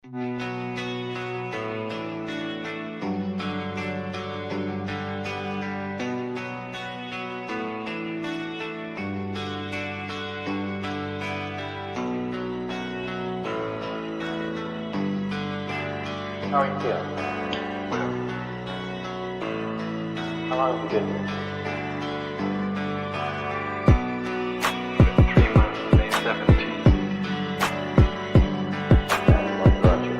How are you feeling? How long have you been here? 3 months, May 17th. And what brought you?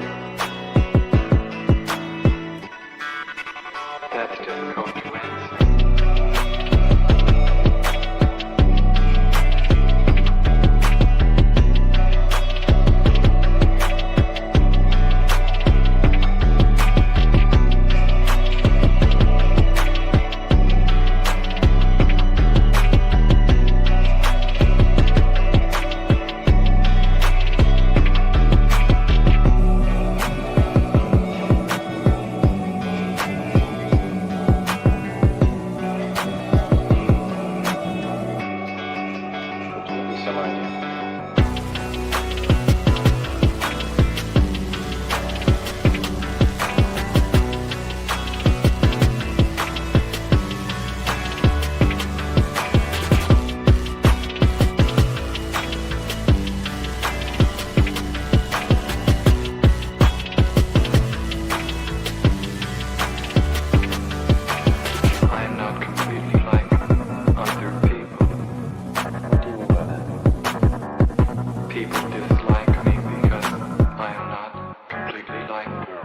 That's difficult to answer. Some idea. I am not completely like other people. What do you mean by that? People dislike me because I am not completely like them.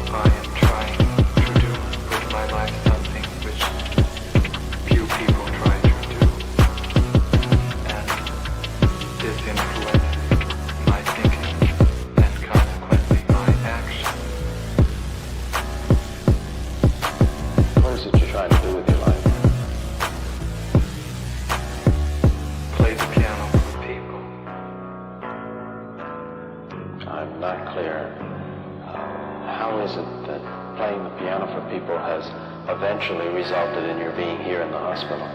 I am trying to do with my life something which few people try to do, and this influences my thinking and consequently my action. What is it you're trying to do with your life? Play the piano for people. I'm not clear. How is it that playing the piano for people has eventually resulted in your being here in the hospital?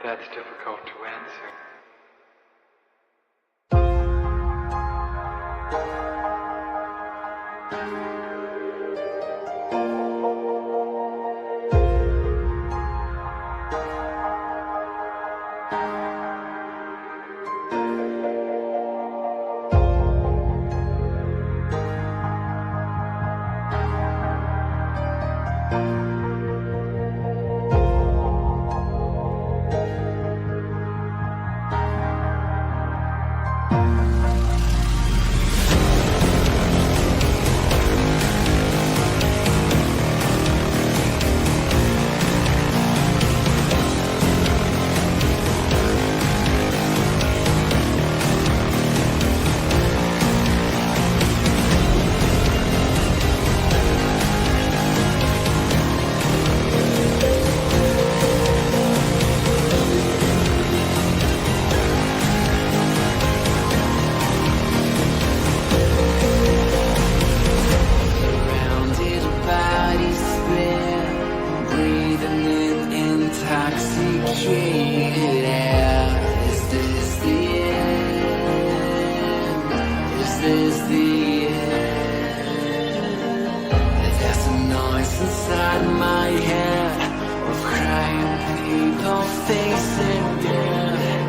That's difficult to answer. this the end? There's a noise inside my head of crying people facing death.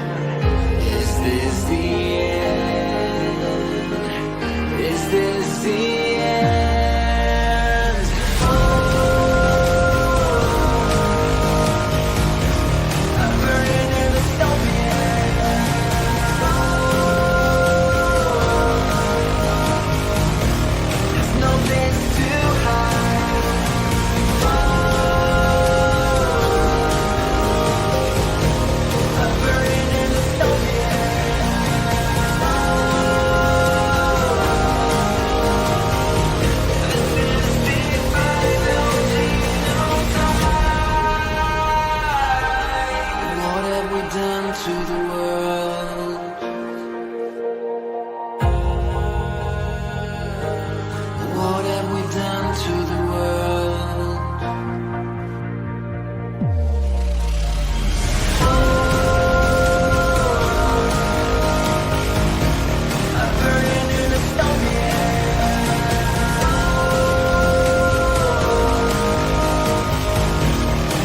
Is this the end? Is this the end? I'm burning in the stone pit. There's no place to hide. I'm burning in the stone pit. What have we done to the world? What have we done to the world? I'm burning in the stone pit.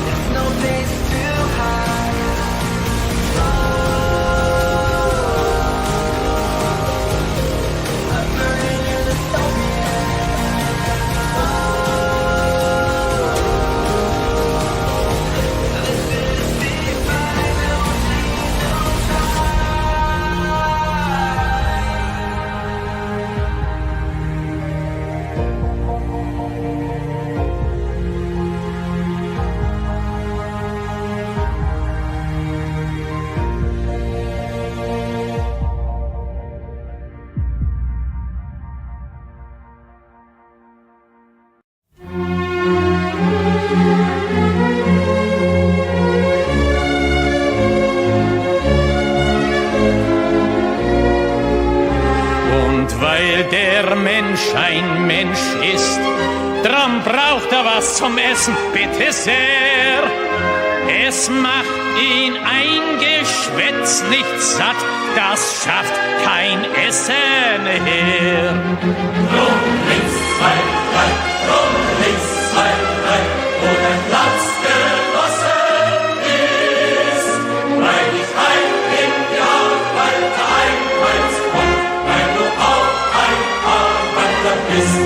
There's no place to hide. I'm burning in the stone pit. This is the final Und weil der Mensch ein Mensch ist, drum braucht er was zum Essen, bitte sehr. Es macht ihn ein Geschwätz nicht satt, das schafft kein Essen her. Drum links, zwei, drei, drum links, zwei, drei, wo dein Platz genossen ist, weil ich heim in die Arbeit einheimst komm, weil du auch ein Arbeiter bist.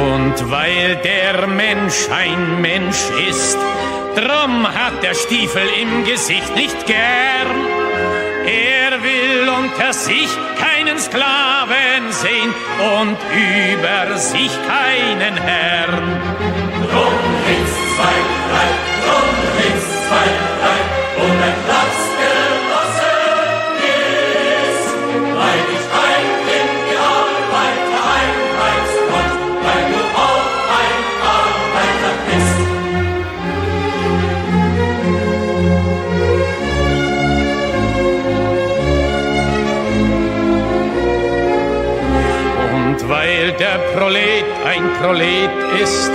Und weil der Mensch ein Mensch ist, drum hat der Stiefel im Gesicht nicht gern. Er will unter sich keinen Sklaven sehen und über sich keinen Herrn. Drum links, zwei, drei, drum links, zwei, drei, wo dein Platz genossen ist, weil ich heim in die Arbeiter einheimst komm, weil du auch ein Arbeiter bist. Und weil der Prolet ein Prolet ist,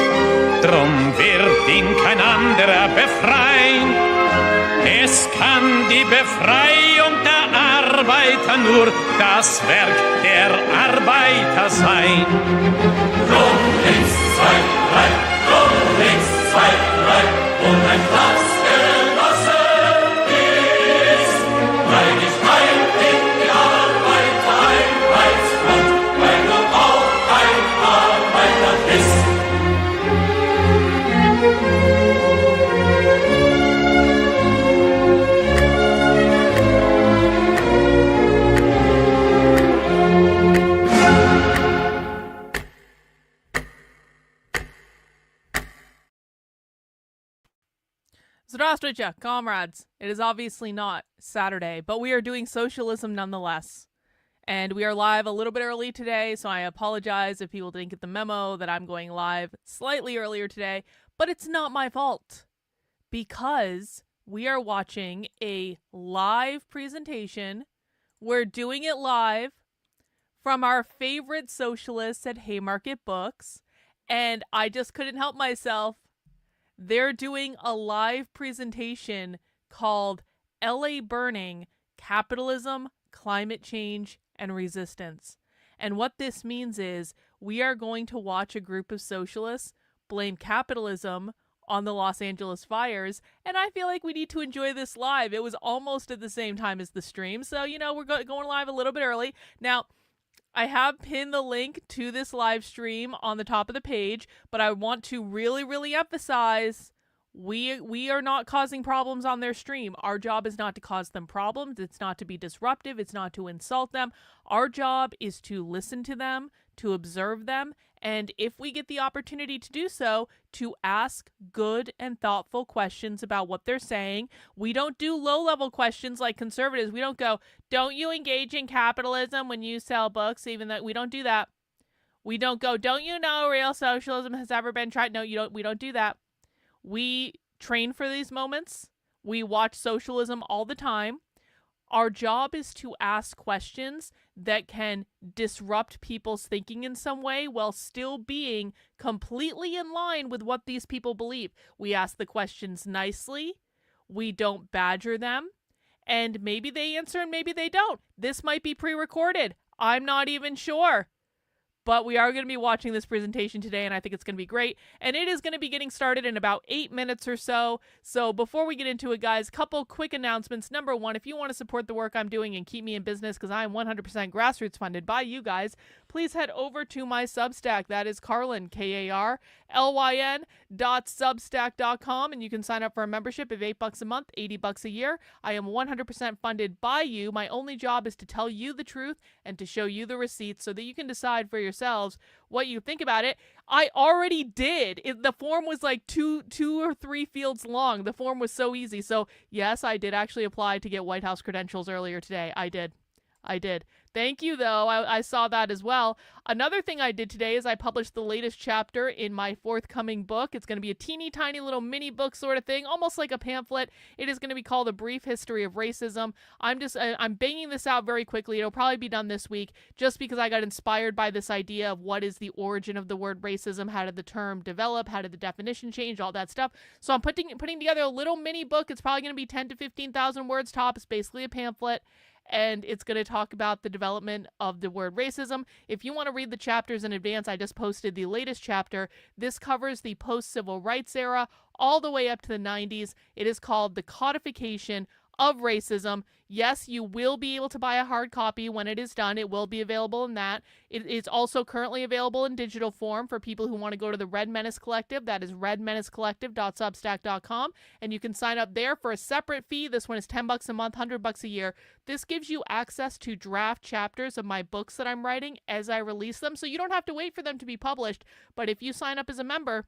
drum wird ihn kein anderer befreien. Es kann die Befreiung der Arbeiter nur das Werk der Arbeiter sein. Drum links, zwei, drei, drum links, zwei, drei, und ein Platz genossen ist, weil ich heim in die Arbeiter einheimst komm, weil du auch ein Arbeiter bist. Здравствуйте, comrades. It is obviously not Saturday, but we are doing socialism nonetheless. And we are live a little bit early today, so I apologize if people didn't get the memo that I'm going live slightly earlier today, but it's not my fault. Because we are watching a live presentation. We're doing it live from our favorite socialists at Haymarket Books, and I just couldn't help myself They're doing a live presentation called LA Burning: Capitalism, Climate Change, and Resistance. And what this means is we are going to watch a group of socialists blame capitalism on the Los Angeles fires, and I feel like we need to enjoy this live. It was almost at the same time as the stream, so, we're going live a little bit early. Now, I have pinned the link to this live stream on the top of the page, but I want to really, really emphasize we are not causing problems on their stream. Our job is not to cause them problems. It's not to be disruptive. It's not to insult them. Our job is to listen to them, to observe them, and if we get the opportunity to do so, to ask good and thoughtful questions about what they're saying. We don't do low-level questions like conservatives. We don't go, don't you engage in capitalism when you sell books, even though we don't do that. We don't go, don't you know real socialism has ever been tried? No, we don't do that. We train for these moments. We watch socialism all the time. Our job is to ask questions that can disrupt people's thinking in some way while still being completely in line with what these people believe. We ask the questions nicely. We don't badger them. And maybe they answer and maybe they don't. This might be pre-recorded. I'm not even sure. But we are going to be watching this presentation today, and I think it's going to be great. And it is going to be getting started in about 8 minutes or so. So before we get into it, guys, couple quick announcements. Number one, if you want to support the work I'm doing and keep me in business, because I am 100% grassroots funded by you guys, please head over to my Substack. That is Carlyn, KARLYN.substack.com, and you can sign up for a membership of $8 a month, $80 a year. I am 100% funded by you. My only job is to tell you the truth and to show you the receipts so that you can decide for yourselves what you think about it. I already did. The form was like two or three fields long. The form was so easy. So yes, I did actually apply to get White House credentials earlier today. I did. Thank you, though. I saw that as well. Another thing I did today is I published the latest chapter in my forthcoming book. It's going to be a teeny tiny little mini book sort of thing, almost like a pamphlet. It is going to be called A Brief History of Racism. I'm banging this out very quickly. It'll probably be done this week just because I got inspired by this idea of what is the origin of the word racism, how did the term develop, how did the definition change, all that stuff. So I'm putting together a little mini book. It's probably going to be 10 to 15,000 words top. It's basically a pamphlet. And it's going to talk about the development of the word racism. If you want to read the chapters in advance, I just posted the latest chapter. This covers the post-civil rights era all the way up to the 90s. It is called The Codification of Racism. Yes, you will be able to buy a hard copy when it is done. It will be available in that. It is also currently available in digital form for people who want to go to the Red Menace Collective. That is redmenacecollective.substack.com, and you can sign up there for a separate fee. This one is $10 a month, $100 a year. This gives you access to draft chapters of my books that I'm writing as I release them, so you don't have to wait for them to be published. But if you sign up as a member,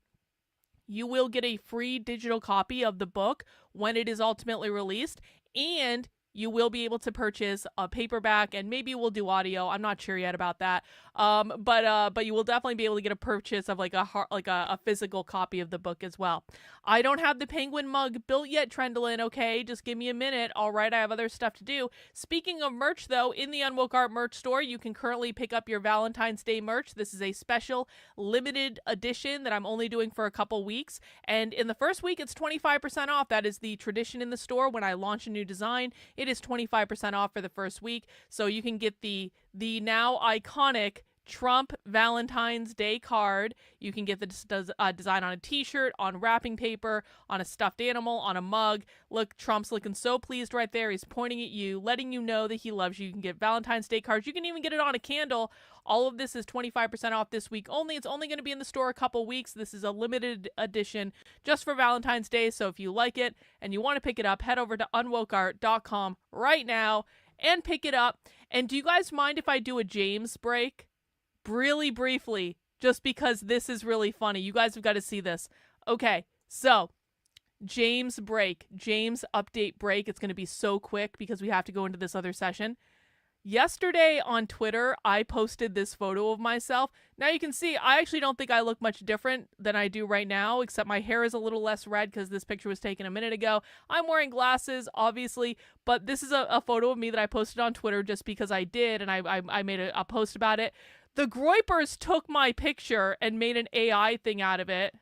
you will get a free digital copy of the book when it is ultimately released, and you will be able to purchase a paperback, and maybe we'll do audio. I'm not sure yet about that. But you will definitely be able to get a purchase of like a physical copy of the book as well. I don't have the penguin mug built yet, Trendlin. Okay, just give me a minute. All right, I have other stuff to do. Speaking of merch, though, in the Unwoke Art merch store, you can currently pick up your Valentine's Day merch. This is a special limited edition that I'm only doing for a couple weeks. And in the first week, it's 25% off. That is the tradition in the store. When I launch a new design, it is 25% off for the first week. So you can get the now iconic Trump Valentine's Day card. You can get the design on a t-shirt, on wrapping paper, on a stuffed animal, on a mug. Look, Trump's looking so pleased right there. He's pointing at you, letting you know that he loves you. You can get Valentine's Day cards. You can even get it on a candle. All of this is 25% off this week only. It's only going to be in the store a couple weeks. This is a limited edition just for Valentine's Day. So if you like it and you want to pick it up, head over to unwokeart.com right now and pick it up. And do you guys mind if I do a James break? Really briefly, just because this is really funny. You guys have got to see this. Okay, so James update break. It's going to be so quick because we have to go into this other session. Yesterday on Twitter, I posted this photo of myself. Now you can see, I actually don't think I look much different than I do right now, except my hair is a little less red because this picture was taken a minute ago. I'm wearing glasses, obviously, but this is a photo of me that I posted on Twitter just because I did, and I made a post about it. The Groypers took my picture and made an AI thing out of it.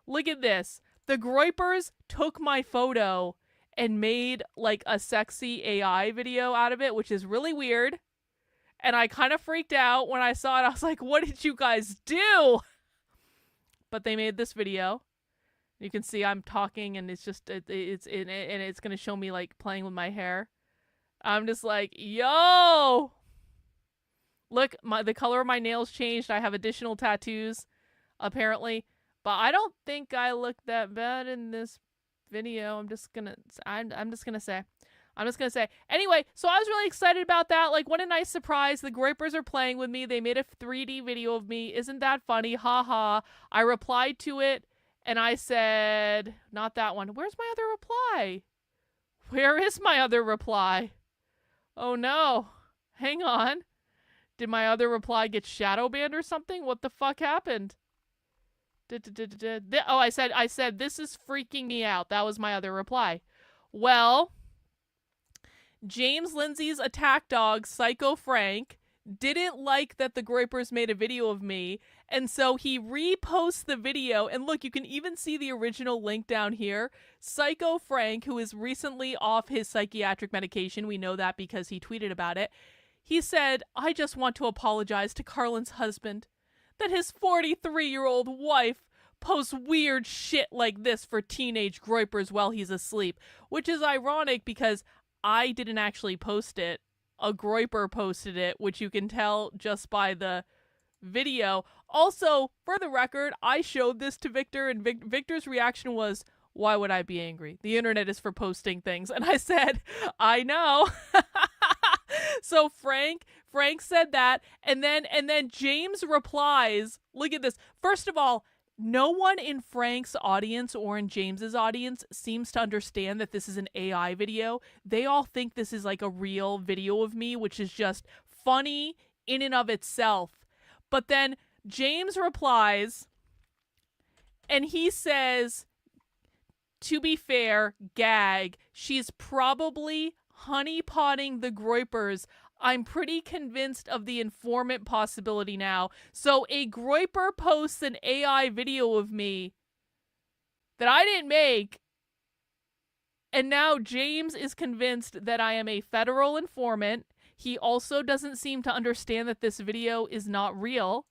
Look at this. The Groypers took my photo and made like a sexy AI video out of it, which is really weird. And I kind of freaked out when I saw it. I was like, what did you guys do? But they made this video. You can see I'm talking and it's just, it's going to show me like playing with my hair. I'm just like, yo! Look, the color of my nails changed. I have additional tattoos, apparently. But I don't think I look that bad in this video. I'm just gonna say. Anyway, so I was really excited about that. Like, what a nice surprise. The Groypers are playing with me. They made a 3D video of me. Isn't that funny? Ha ha. I replied to it, and I said, not that one. Where's my other reply? Where is my other reply? Oh, no. Hang on. Did my other reply get shadow banned or something? What the fuck happened? Oh, I said, this is freaking me out. That was my other reply. Well, James Lindsay's attack dog, Psycho Frank, didn't like that the Groypers made a video of me, and so he reposts the video, and look, you can even see the original link down here. Psycho Frank, who is recently off his psychiatric medication, we know that because he tweeted about it, he said, I just want to apologize to Carlin's husband that his 43-year-old wife posts weird shit like this for teenage Groypers while he's asleep, which is ironic because I didn't actually post it. A Groyper posted it, which you can tell just by the video. Also, for the record, I showed this to Victor, and Victor's reaction was, why would I be angry? The internet is for posting things. And I said, I know. So Frank said that, and then James replies, look at this. First of all, no one in Frank's audience or in James's audience seems to understand that this is an AI video. They all think this is like a real video of me, which is just funny in and of itself. But then James replies, and he says, to be fair, gag, she's probably honeypotting the Groypers. I'm pretty convinced of the informant possibility now. So a Groyper posts an AI video of me that I didn't make, and now James is convinced that I am a federal informant. He also doesn't seem to understand that this video is not real.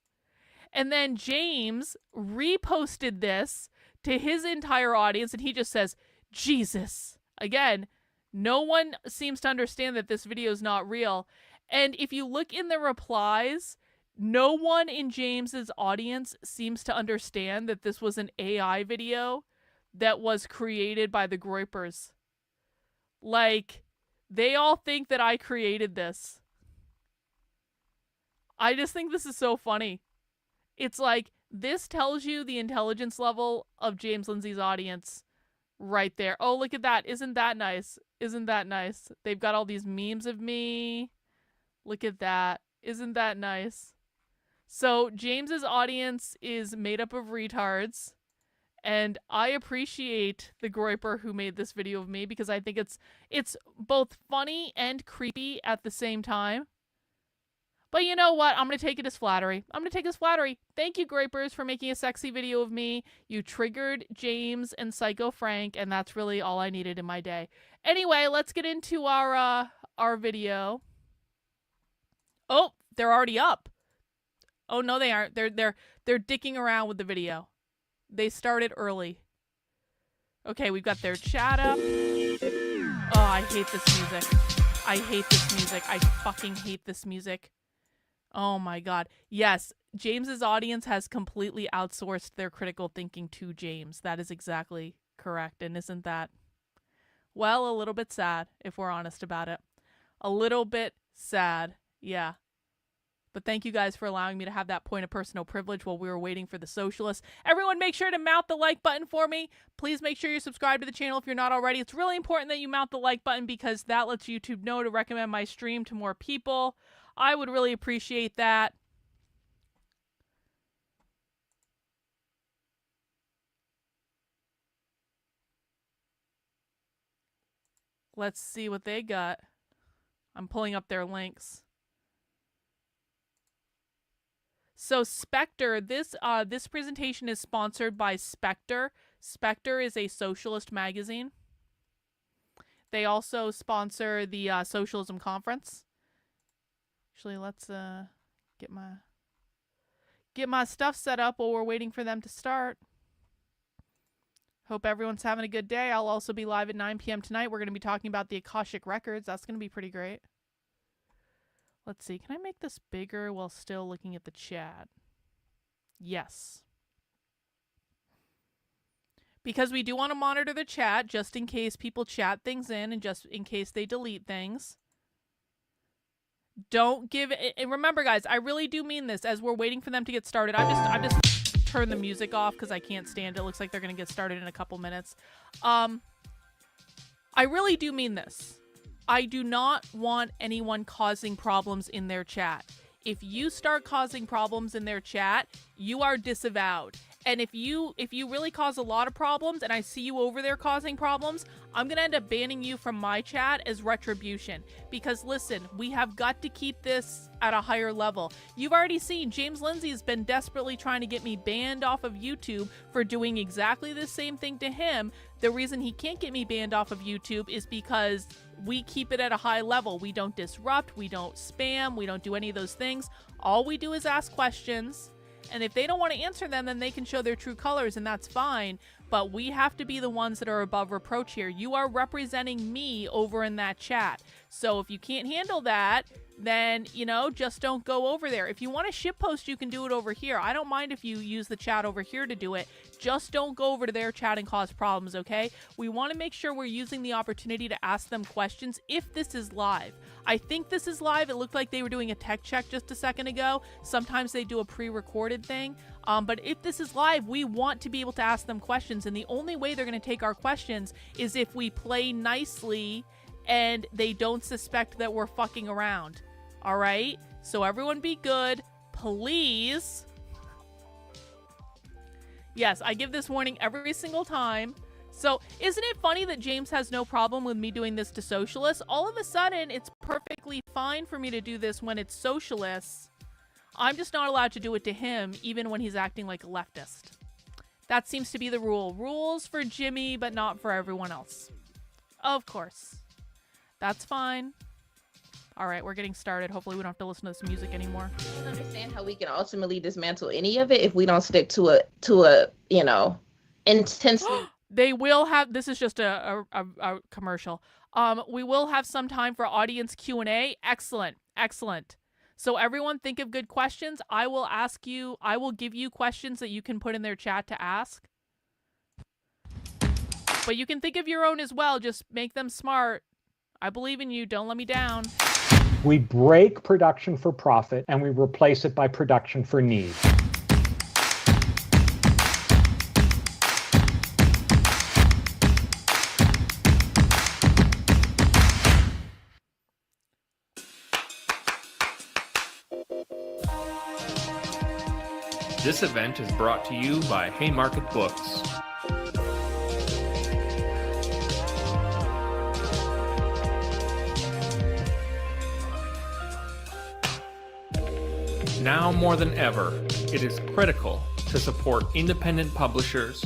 And then James reposted this to his entire audience, and he just says, Jesus. Again, no one seems to understand that this video is not real. And if you look in the replies, no one in James's audience seems to understand that this was an AI video that was created by the Groypers. Like, they all think that I created this. I just think this is so funny. It's like, this tells you the intelligence level of James Lindsay's audience right there. Oh, look at that. Isn't that nice? Isn't that nice? They've got all these memes of me. Look at that. Isn't that nice? So James's audience is made up of retards, and I appreciate the Groyper who made this video of me because I think it's both funny and creepy at the same time. But you know what? I'm going to take it as flattery. I'm going to take it as flattery. Thank you, Groypers, for making a sexy video of me. You triggered James and Psycho Frank, and that's really all I needed in my day. Anyway, let's get into our video. Oh, they're already up. Oh, no, they aren't. They're dicking around with the video. They started early. Okay, we've got their chat up. Oh, I hate this music. I hate this music. I fucking hate this music. Oh my god. Yes, James's audience has completely outsourced their critical thinking to James. That is exactly correct. And isn't that, well, a little bit sad, if we're honest about it. A little bit sad. Yeah. But thank you guys for allowing me to have that point of personal privilege while we were waiting for the Socialist. Everyone make sure to mount the like button for me. Please make sure you're subscribed to the channel if you're not already. It's really important that you mount the like button because that lets YouTube know to recommend my stream to more people. I would really appreciate that. Let's see what they got. I'm pulling up their links. So Spectre, this presentation is sponsored by Spectre. Spectre is a socialist magazine. They also sponsor the Socialism Conference. Actually, let's get my stuff set up while we're waiting for them to start. Hope everyone's having a good day. I'll also be live at 9 p.m. tonight. We're going to be talking about the Akashic Records. That's going to be pretty great. Let's see. Can I make this bigger while still looking at the chat? Yes. Because we do want to monitor the chat just in case people chat things in and just in case they delete things. Don't give it. And remember, guys, I really do mean this. As we're waiting for them to get started, I've just turned the music off because I can't stand it. It looks like they're going to get started in a couple minutes. I really do mean this. I do not want anyone causing problems in their chat. If you start causing problems in their chat, you are disavowed. And if you really cause a lot of problems and I see you over there causing problems, I'm going to end up banning you from my chat as retribution. Because listen, we have got to keep this at a higher level. You've already seen James Lindsay has been desperately trying to get me banned off of YouTube for doing exactly the same thing to him. The reason he can't get me banned off of YouTube is because we keep it at a high level. We don't disrupt, we don't spam, we don't do any of those things. All we do is ask questions. And if they don't want to answer them, then they can show their true colors, and that's fine. But we have to be the ones that are above reproach here. You are representing me over in that chat. So if you can't handle that, then, you know, just don't go over there. If you want to shitpost, you can do it over here. I don't mind if you use the chat over here to do it. Just don't go over to their chat and cause problems, okay? We want to make sure we're using the opportunity to ask them questions if this is live. I think this is live. It looked like they were doing a tech check just a second ago. Sometimes they do a pre-recorded thing. But if this is live, we want to be able to ask them questions. And the only way they're going to take our questions is if we play nicely and they don't suspect that we're fucking around. All right? So everyone be good, please. Yes, I give this warning every single time. So isn't it funny that James has no problem with me doing this to socialists? All of a sudden, it's perfectly fine for me to do this when it's socialists. I'm just not allowed to do it to him, even when he's acting like a leftist. That seems to be the rule. Rules for Jimmy, but not for everyone else. Of course. That's fine. All right, we're getting started. Hopefully we don't have to listen to this music anymore. I don't understand how we can ultimately dismantle any of it if we don't stick to a you know, intensely. They will have, this is just a commercial. We will have some time for audience Q&A. Excellent, excellent. So everyone think of good questions. I will give you questions that you can put in their chat to ask. But you can think of your own as well. Just make them smart. I believe in you. Don't let me down. We break production for profit and we replace it by production for need. This event is brought to you by Haymarket Books. Now more than ever, it is critical to support independent publishers,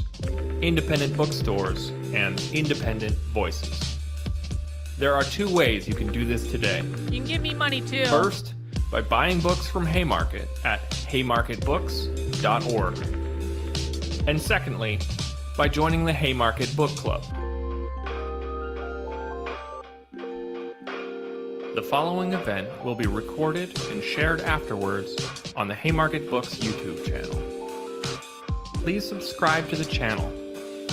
independent bookstores, and independent voices. There are two ways you can do this today. You can give me money too. First, by buying books from Haymarket at haymarketbooks.org. And secondly, by joining the Haymarket Book Club. The following event will be recorded and shared afterwards on the Haymarket Books YouTube channel. Please subscribe to the channel,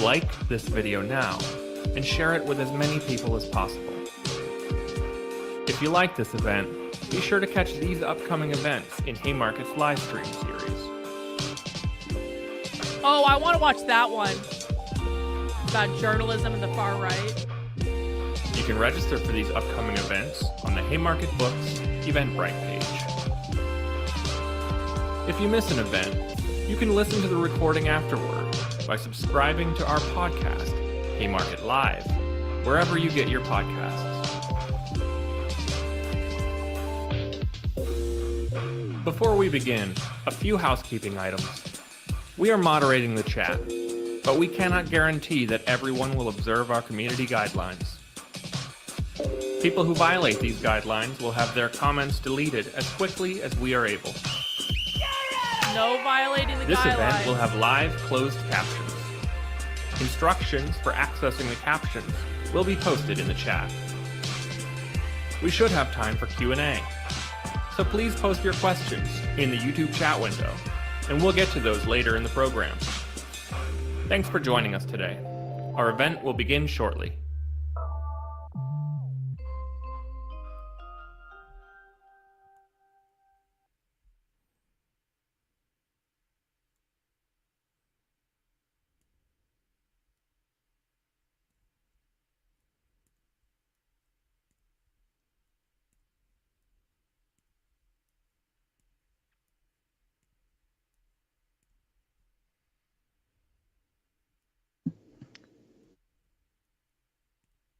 like this video now, and share it with as many people as possible. If you like this event, be sure to catch these upcoming events in Haymarket's live stream series. Oh, I want to watch that one. About journalism and the far right. You can register for these upcoming events on the Haymarket Books Eventbrite page. If you miss an event, you can listen to the recording afterward by subscribing to our podcast, Haymarket Live, wherever you get your podcasts. Before we begin, a few housekeeping items. We are moderating the chat. but we cannot guarantee that everyone will observe our community guidelines. People who violate these guidelines will have their comments deleted as quickly as we are able. No violating the This guidelines. event will have live closed captions. Instructions for accessing the captions will be posted in the chat. We should have time for Q&A, so please post your questions in the YouTube chat window, and we'll get to those later in the program. Thanks for joining us today. Our event will begin shortly.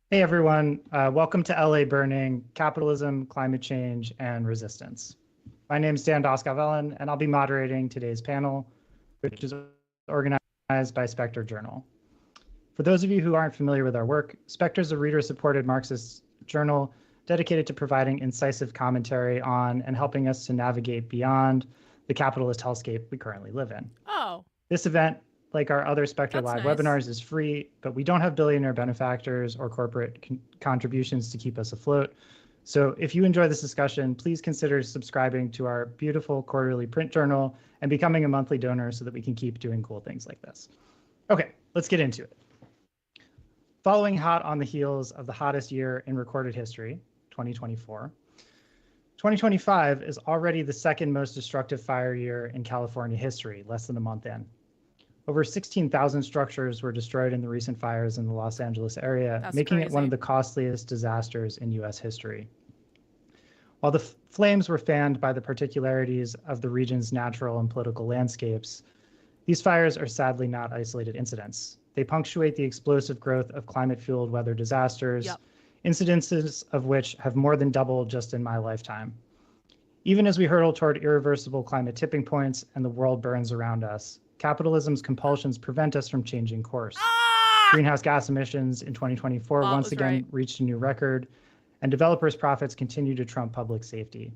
Hey everyone, welcome to LA Burning, Capitalism, Climate Change, and Resistance. My name is Dan Doskavellen, and I'll be moderating today's panel, which is organized by Spectre Journal. For those of you who aren't familiar with our work, Spectre is a reader-supported Marxist journal dedicated to providing incisive commentary on and helping us to navigate beyond the capitalist hellscape we currently live in. Oh. This event, like our other Spectre Live webinars, is free, but we don't have billionaire benefactors or corporate contributions to keep us afloat. So if you enjoy this discussion, please consider subscribing to our beautiful quarterly print journal and becoming a monthly donor so that we can keep doing cool things like this. Okay, let's get into it. Following hot on the heels of the hottest year in recorded history, 2024, 2025 is already the second most destructive fire year in California history, less than a month in. Over 16,000 structures were destroyed in the recent fires in the Los Angeles area, making it one of the costliest disasters in U.S. history. While the flames were fanned by the particularities of the region's natural and political landscapes, these fires are sadly not isolated incidents. They punctuate the explosive growth of climate-fueled weather disasters, incidences of which have more than doubled just in my lifetime. Even as we hurtle toward irreversible climate tipping points and the world burns around us, capitalism's compulsions prevent us from changing course. Greenhouse gas emissions in 2024 once again reached a new record, and developers' profits continue to trump public safety.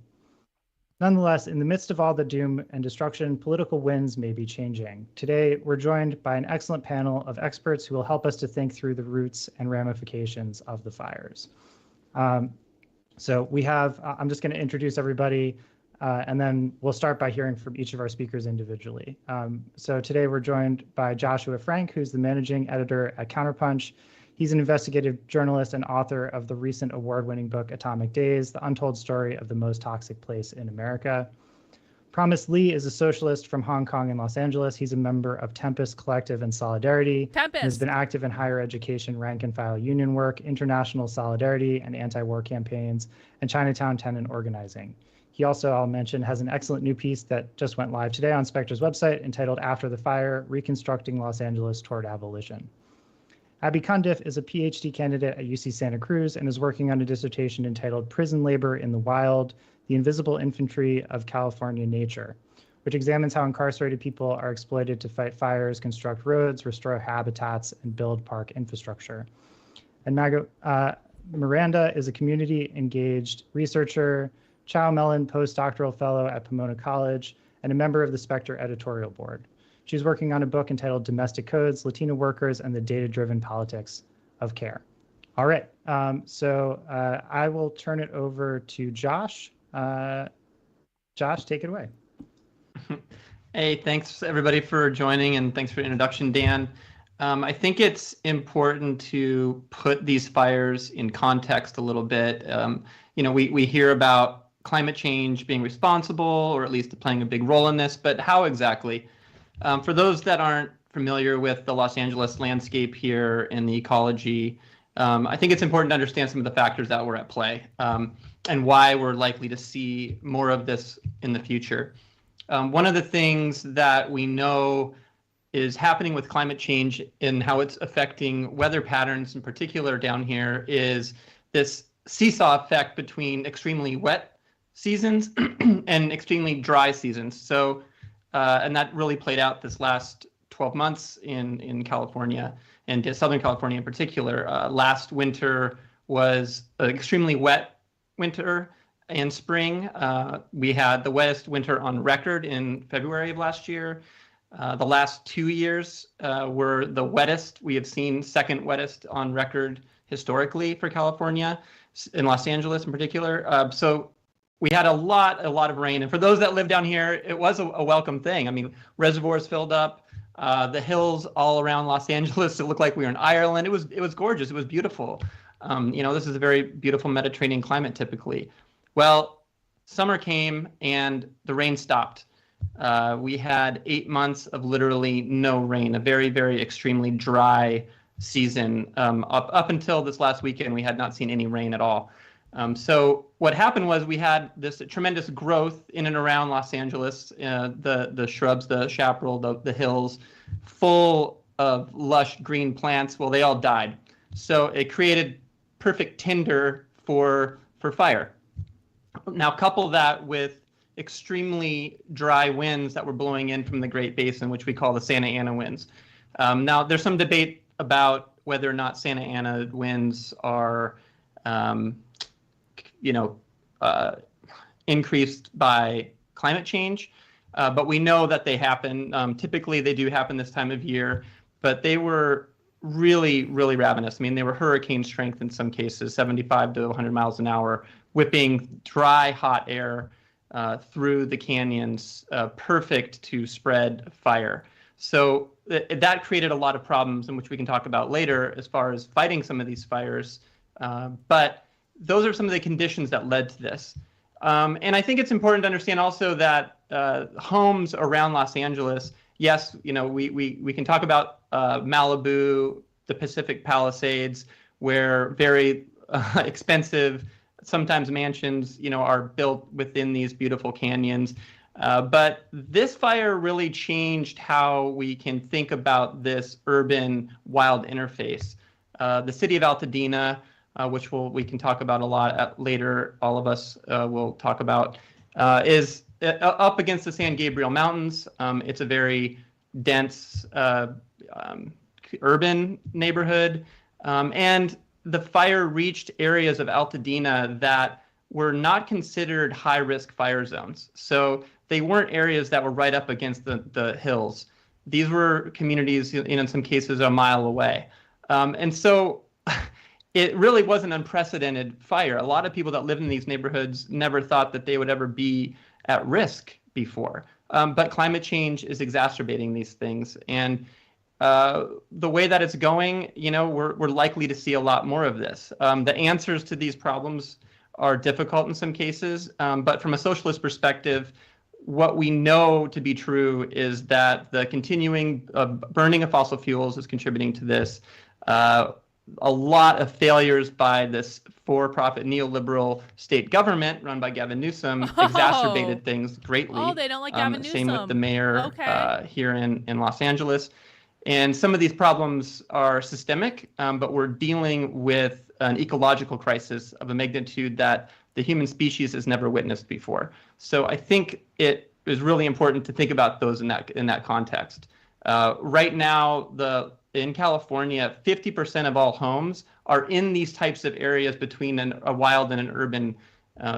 Nonetheless, in the midst of all the doom and destruction, political winds may be changing. Today, we're joined by an excellent panel of experts who will help us to think through the roots and ramifications of the fires. So we have, I'm just going to introduce everybody, and then we'll start by hearing from each of our speakers individually. So today we're joined by Joshua Frank, who's the managing editor at Counterpunch. He's an investigative journalist and author of the recent award-winning book, Atomic Days, The Untold Story of the Most Toxic Place in America. Promise Lee is a socialist from Hong Kong and Los Angeles. He's a member of Tempest Collective and Solidarity. And has been active in higher education rank and file union work, international solidarity and anti-war campaigns, and Chinatown tenant organizing. He also, I'll mention, has an excellent new piece that just went live today on Spectre's website entitled After the Fire, Reconstructing Los Angeles Toward Abolition. Abby Cundiff is a PhD candidate at UC Santa Cruz and is working on a dissertation entitled Prison Labor in the Wild, The Invisible Infantry of California Nature, which examines how incarcerated people are exploited to fight fires, construct roads, restore habitats, and build park infrastructure. And Miranda is a community-engaged researcher, Chow Mellon postdoctoral fellow at Pomona College, and a member of the Spectre editorial board. She's working on a book entitled Domestic Codes, Latino Workers, and the Data-Driven Politics of Care. All right, so I will turn it over to Josh. Josh, take it away. Hey, thanks everybody for joining, and thanks for the introduction, Dan. I think it's important to put these fires in context a little bit. You know, we hear about climate change being responsible, or at least playing a big role in this, but how exactly? For those that aren't familiar with the Los Angeles landscape here and the ecology, I think it's important to understand some of the factors that were at play and why we're likely to see more of this in the future. One of the things that we know is happening with climate change and how it's affecting weather patterns in particular down here is this seesaw effect between extremely wet seasons and extremely dry seasons. So, and that really played out this last 12 months in California, and Southern California in particular. Last winter was an extremely wet winter and spring. We had the wettest winter on record in February of last year. The last 2 years were the wettest we have seen, second wettest on record historically for California, in Los Angeles in particular. So we had a lot of rain. And for those that live down here, it was a welcome thing. I mean, reservoirs filled up, the hills all around Los Angeles. It looked like we were in Ireland. It was gorgeous. It was beautiful. This is a very beautiful Mediterranean climate typically. Well, summer came and the rain stopped. We had 8 months of literally no rain, a very, very extremely dry season. Up until this last weekend, we had not seen any rain at all. So what happened was we had this tremendous growth in and around Los Angeles, the shrubs, the chaparral, the hills, full of lush green plants. Well, they all died. So it created perfect tinder for fire. Now, couple that with extremely dry winds that were blowing in from the Great Basin, which we call the Santa Ana winds. Now, there's some debate about whether or not Santa Ana winds are, increased by climate change, but we know that they happen. Typically, they do happen this time of year, but they were really, really ravenous. I mean, they were hurricane strength in some cases, 75 to 100 miles an hour, whipping dry, hot air through the canyons, perfect to spread fire. So that created a lot of problems, in which we can talk about later as far as fighting some of these fires. But those are some of the conditions that led to this. And I think it's important to understand also that homes around Los Angeles, yes, we can talk about Malibu, the Pacific Palisades, where very expensive, sometimes mansions, are built within these beautiful canyons. But this fire really changed how we can think about this urban wild interface. The city of Altadena, which we can talk about a lot later, all of us will talk about, is up against the San Gabriel Mountains. It's a very dense urban neighborhood. And the fire reached areas of Altadena that were not considered high-risk fire zones. So they weren't areas that were right up against the hills. These were communities, in some cases, a mile away. And so it really was an unprecedented fire. A lot of people that live in these neighborhoods never thought that they would ever be at risk before. But climate change is exacerbating these things. And the way that it's going, we're likely to see a lot more of this. The answers to these problems are difficult in some cases, but from a socialist perspective, what we know to be true is that the continuing burning of fossil fuels is contributing to this. A lot of failures by this for-profit neoliberal state government run by Gavin Newsom exacerbated things greatly. Oh, they don't like Gavin Newsom. Same with the mayor here in Los Angeles. And some of these problems are systemic, but we're dealing with an ecological crisis of a magnitude that the human species has never witnessed before. So I think it is really important to think about those in that context. Right now, in California, 50% of all homes are in these types of areas between a wild and an urban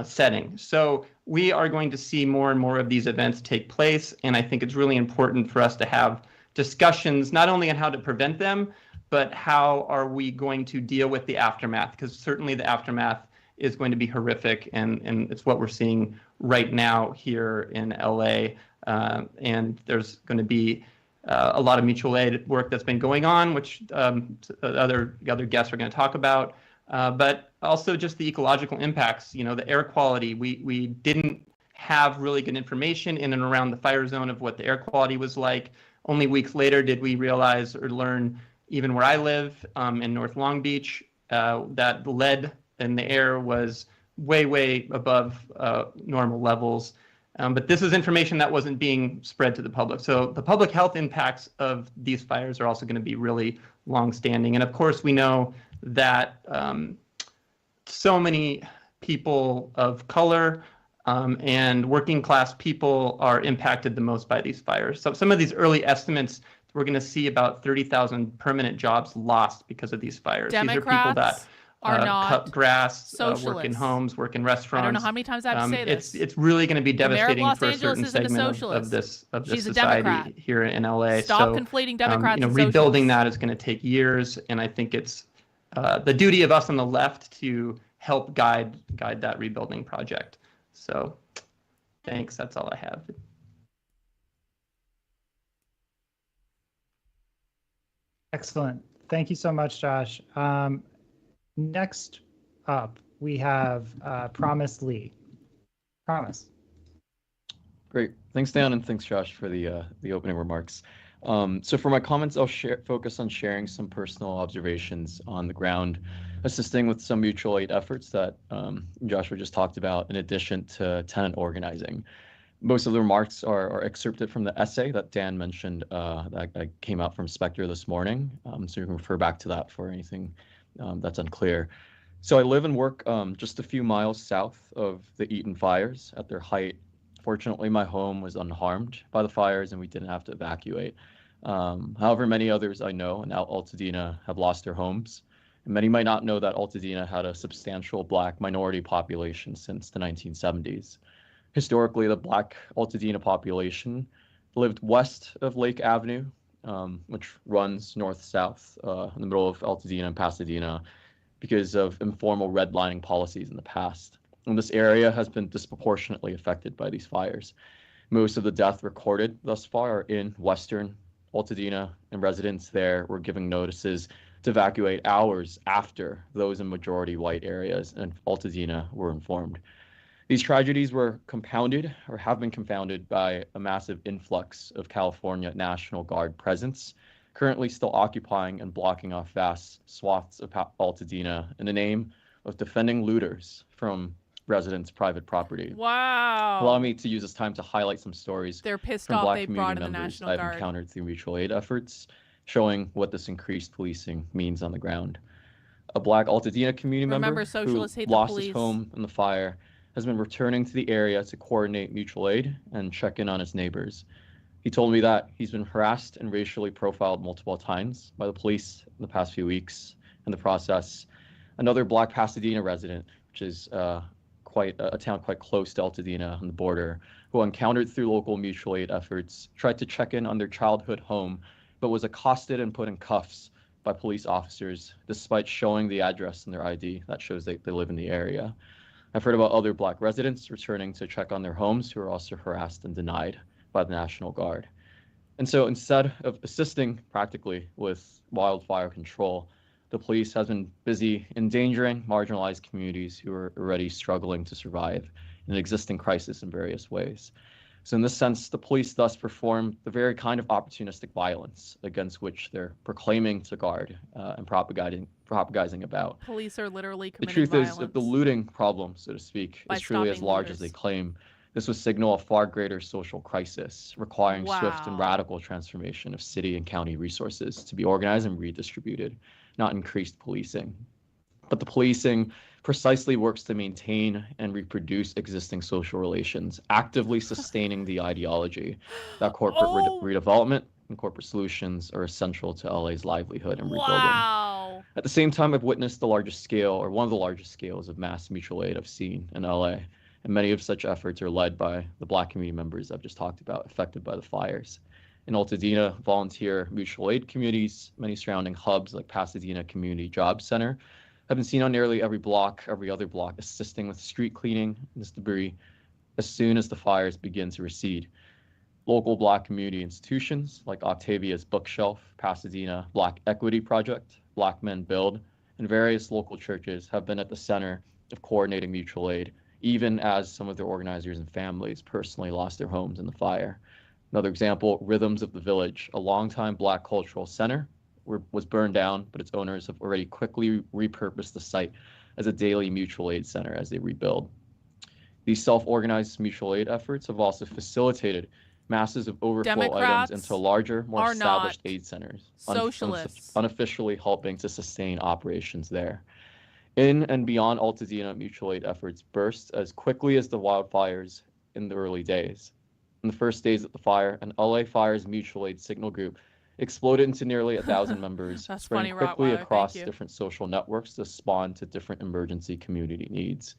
setting. So we are going to see more and more of these events take place, and I think it's really important for us to have discussions not only on how to prevent them, but how are we going to deal with the aftermath, because certainly the aftermath is going to be horrific, and it's what we're seeing right now here in LA. And there's going to be a lot of mutual aid work that's been going on, which other guests are going to talk about, but also just the ecological impacts, the air quality. We didn't have really good information in and around the fire zone of what the air quality was like. Only weeks later did we realize or learn, even where I live in North Long Beach, that the lead in the air was way, way above normal levels. But this is information that wasn't being spread to the public. So the public health impacts of these fires are also going to be really long-standing. And of course, we know that so many people of color and working class people are impacted the most by these fires. So some of these early estimates we're going to see about 30,000 permanent jobs lost because of these fires. Democrats these are people that cut grass, work in homes, work in restaurants. I don't know how many times I have to say this. It's really going to be devastating for a certain isn't a segment socialist. of this She's society here in LA. Stop conflating Democrats and rebuilding socialists. that is going to take years, and I think it's the duty of us on the left to help guide that rebuilding project. So, thanks. That's all I have. Excellent. Thank you so much, Josh. Next up, we have Promise Lee. Promise. Great. Thanks, Dan, and thanks, Josh, for the opening remarks. So for my comments, I'll focus on sharing some personal observations on the ground, assisting with some mutual aid efforts that Joshua just talked about, in addition to tenant organizing. Most of the remarks are excerpted from the essay that Dan mentioned that came out from Spectre this morning. So you can refer back to that for anything that's unclear. So I live and work just a few miles south of the Eaton fires at their height. Fortunately, my home was unharmed by the fires and we didn't have to evacuate. However, many others I know in Altadena have lost their homes. And many might not know that Altadena had a substantial Black minority population since the 1970s. Historically, the Black Altadena population lived west of Lake Avenue, which runs north-south in the middle of Altadena and Pasadena because of informal redlining policies in the past. And this area has been disproportionately affected by these fires. Most of the deaths recorded thus far are in western Altadena, and residents there were giving notices to evacuate hours after those in majority white areas in Altadena were informed. These tragedies were compounded or have been compounded by a massive influx of California National Guard presence, currently still occupying and blocking off vast swaths of Altadena in the name of defending looters from residents' private property. Wow. Allow me to use this time to highlight some stories They're pissed from off Black they community brought in the members National I've Guard. encountered through mutual aid efforts, showing what this increased policing means on the ground. A Black Altadena community Remember, member socialists who hate the lost his police. home in the fire has been returning to the area to coordinate mutual aid and check in on his neighbors. He told me that he's been harassed and racially profiled multiple times by the police in the past few weeks. In the process, another Black Pasadena resident, which is quite a town quite close to Altadena on the border, who encountered through local mutual aid efforts, tried to check in on their childhood home, but was accosted and put in cuffs by police officers, despite showing the address in their ID that shows they live in the area. I've heard about other Black residents returning to check on their homes who are also harassed and denied by the National Guard. And so instead of assisting practically with wildfire control, the police has been busy endangering marginalized communities who are already struggling to survive in an existing crisis in various ways. So in this sense, the police thus perform the very kind of opportunistic violence against which they're proclaiming to guard and propagandizing about. Police are literally The committing truth violence. is, if the looting problem, so to speak, By is truly as stopping large looters. as they claim, this would signal a far greater social crisis, requiring swift and Wow. radical transformation of city and county resources to be organized and redistributed, not increased policing. But the policing precisely works to maintain and reproduce existing social relations, actively sustaining the ideology that corporate redevelopment and corporate solutions are essential to LA's livelihood and rebuilding. Wow. At the same time, I've witnessed the largest scale, or one of the largest scales of mass mutual aid I've seen in LA, and many of such efforts are led by the Black community members I've just talked about, affected by the fires. In Altadena, volunteer mutual aid communities, many surrounding hubs like Pasadena Community Jobs Center, have been seen on nearly every other block, assisting with street cleaning and this debris as soon as the fires begin to recede. Local Black community institutions like Octavia's Bookshelf, Pasadena Black Equity Project, Black Men Build, and various local churches have been at the center of coordinating mutual aid, even as some of their organizers and families personally lost their homes in the fire. Another example, Rhythms of the Village, a longtime Black cultural center, was burned down, but its owners have already quickly repurposed the site as a daily mutual aid center as they rebuild. These self-organized mutual aid efforts have also facilitated masses of overflow Democrats items into larger, more are established not aid centers, socialists. unofficially helping to sustain operations there. In and beyond Altadena, mutual aid efforts burst as quickly as the wildfires in the early days. In the first days of the fire, an LA Fires mutual aid signal group exploded into nearly 1,000 members, That's spreading funny, quickly Rottweiler. across Thank you. different social networks to respond to different emergency community needs.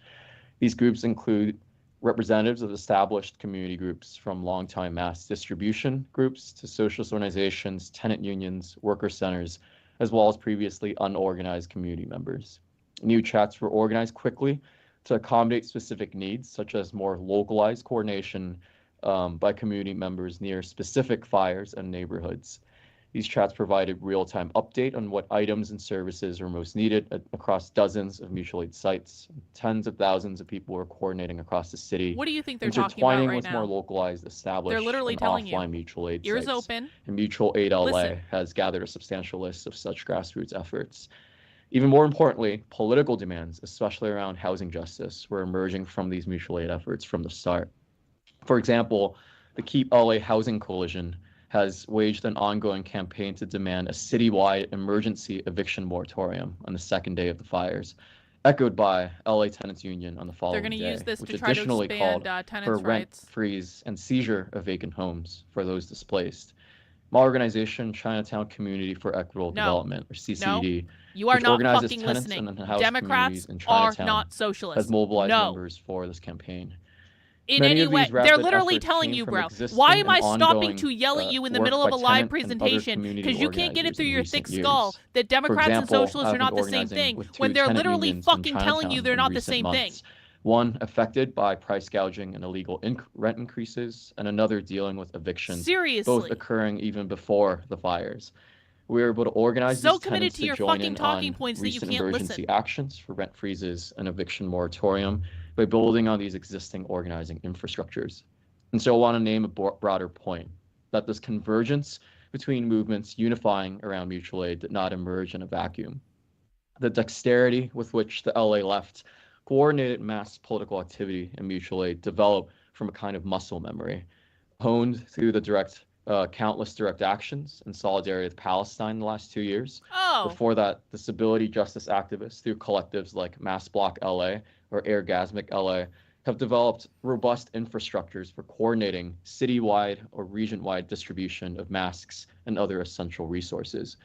These groups include representatives of established community groups, from longtime mass distribution groups to socialist organizations, tenant unions, worker centers, as well as previously unorganized community members. New chats were organized quickly to accommodate specific needs, such as more localized coordination by community members near specific fires and neighborhoods. These chats provided real-time update on what items and services were most needed across dozens of mutual aid sites. Tens of thousands of people were coordinating across the city. What do you think they're talking about intertwining right with now? more localized, established, They're literally and telling you. offline mutual aid Ears sites. open. And Mutual Aid LA Listen. has gathered a substantial list of such grassroots efforts. Even more importantly, political demands, especially around housing justice, were emerging from these mutual aid efforts from the start. For example, the Keep LA Housing Coalition has waged an ongoing campaign to demand a citywide emergency eviction moratorium on the second day of the fires, echoed by LA Tenants Union on the following They're day, going to use this which to try to additionally expand called tenants' for rent rights. freeze and seizure of vacant homes for those displaced. My organization, Chinatown Community for Equitable Development, or CCED, You are which not organizes fucking tenants listening. and unhoused Democrats communities in are Chinatown, not socialists. has mobilized No. members for this campaign. In Many any of way, these they're rapid literally efforts telling came you, from bro. existing Why am I and stopping ongoing, to yell at you in the work middle of by a live tenant and other presentation? community Because you can't get it organizers through in your recent thick skull years. that Democrats and example, socialists are I've not been the same organizing thing with two when they're tenant literally unions in fucking telling you Chinatown they're in not the recent same thing. months. One affected by price gouging and illegal rent increases, and another dealing with evictions, both Seriously. occurring even before the fires. We were able to organize So these committed tenants to to your join fucking in talking on points that you recent can't emergency listen. actions for rent freezes and eviction moratorium by building on these existing organizing infrastructures. And so I want to name a broader point, that this convergence between movements unifying around mutual aid did not emerge in a vacuum. The dexterity with which the LA left coordinated mass political activity and mutual aid developed from a kind of muscle memory, honed through the countless direct actions and solidarity with Palestine in the last 2 years. Oh. Before that, the disability justice activists through collectives like Mass Block LA or Airgasmic LA have developed robust infrastructures for coordinating citywide or region-wide distribution of masks and other essential resources.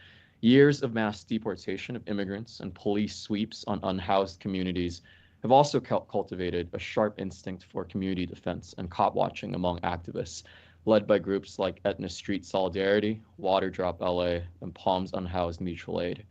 Years of mass deportation of immigrants and police sweeps on unhoused communities have also cultivated a sharp instinct for community defense and cop watching among activists, led by groups like Etna Street Solidarity, Waterdrop LA, and Palms Unhoused Mutual Aid.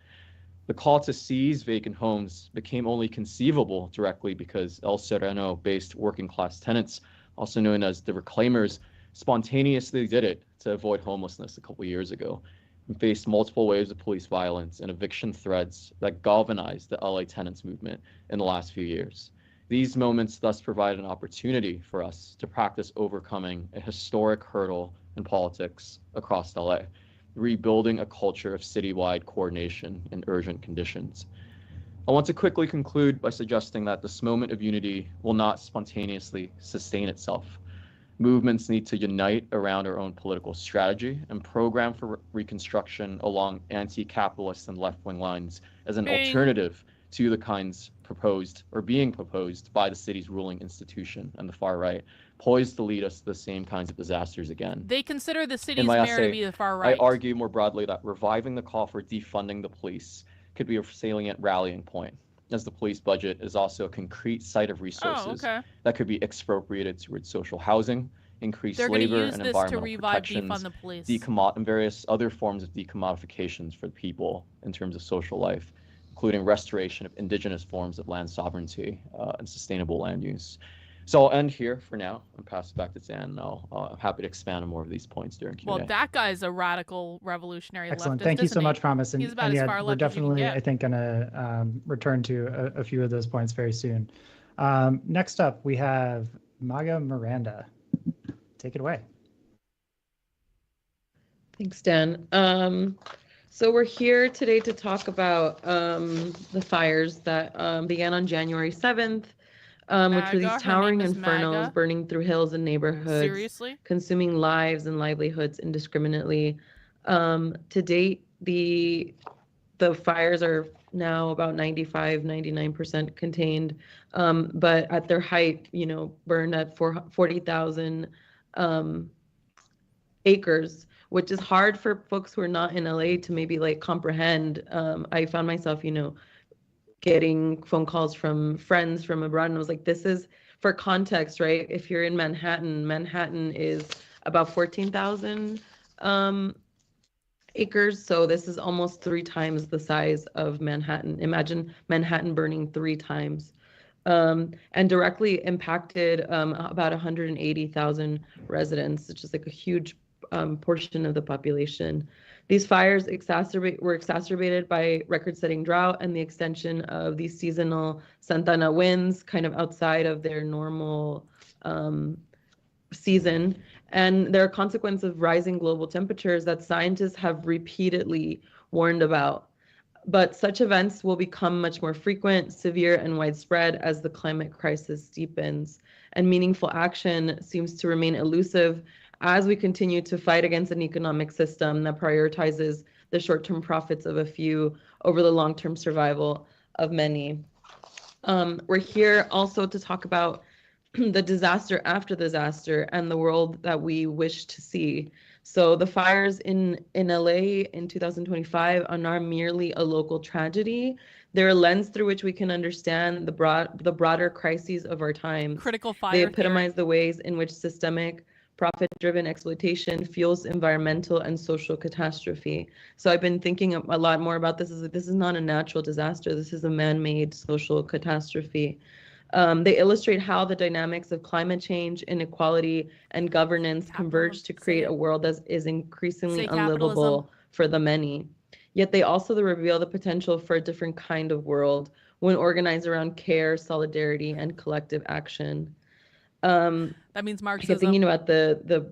The call to seize vacant homes became only conceivable directly because El Sereno-based working-class tenants, also known as the Reclaimers, spontaneously did it to avoid homelessness a couple years ago, and faced multiple waves of police violence and eviction threats that galvanized the LA tenants movement in the last few years. These moments thus provide an opportunity for us to practice overcoming a historic hurdle in politics across LA, rebuilding a culture of citywide coordination in urgent conditions. I want to quickly conclude by suggesting that this moment of unity will not spontaneously sustain itself. Movements need to unite around our own political strategy and program for reconstruction along anti-capitalist and left-wing lines as an alternative to the kinds proposed or being proposed by the city's ruling institution and the far right, poised to lead us to the same kinds of disasters again. They consider the city's In my mayor to essay, be the far right. I argue more broadly that reviving the call for defunding the police could be a salient rallying point, as the police budget is also a concrete site of resources that could be expropriated towards social housing, increased labor and environmental protections, and various other forms of decommodifications for the people in terms of social life, including restoration of indigenous forms of land sovereignty and sustainable land use. So I'll end here for now and pass it back to Dan. And I'm happy to expand on more of these points during Q&A. Well, that guy's a radical revolutionary Excellent. leftist. Thank you so isn't much, he? Promise. He's about as far we're left as you can definitely, get. I think, going to return to a few of those points very soon. Next up, we have Maga Miranda. Take it away. Thanks, Dan. So we're here today to talk about the fires that began on January 7th, which were these towering infernos burning through hills and neighborhoods, consuming lives and livelihoods indiscriminately. To date, the fires are now about 99% contained, but at their height, burned at 40,000 acres, which is hard for folks who are not in LA to maybe like comprehend. I found myself, getting phone calls from friends from abroad, and I was like, this is, for context, right? If you're in Manhattan is about 14,000 acres. So this is almost 3 times the size of Manhattan. Imagine Manhattan burning 3 times. And directly impacted about 180,000 residents, which is like a huge portion of the population. These fires were exacerbated by record-setting drought and the extension of these seasonal Santa Ana winds, kind of outside of their normal season. And they're a consequence of rising global temperatures that scientists have repeatedly warned about. But such events will become much more frequent, severe, and widespread as the climate crisis deepens. And meaningful action seems to remain elusive as we continue to fight against an economic system that prioritizes the short-term profits of a few over the long-term survival of many. We're here also to talk about the disaster after disaster and the world that we wish to see. So the fires in LA in 2025 are not merely a local tragedy. They're a lens through which we can understand the broader crises of our time. Critical fire They epitomize theory. the ways in which systemic profit-driven exploitation fuels environmental and social catastrophe. So I've been thinking a lot more about this. This is not a natural disaster. This is a man-made social catastrophe. They illustrate how the dynamics of climate change, inequality, and governance converge to create a world that is increasingly unlivable for the many. Yet they also reveal the potential for a different kind of world when organized around care, solidarity, and collective action. That means Marxism. I kept thinking about the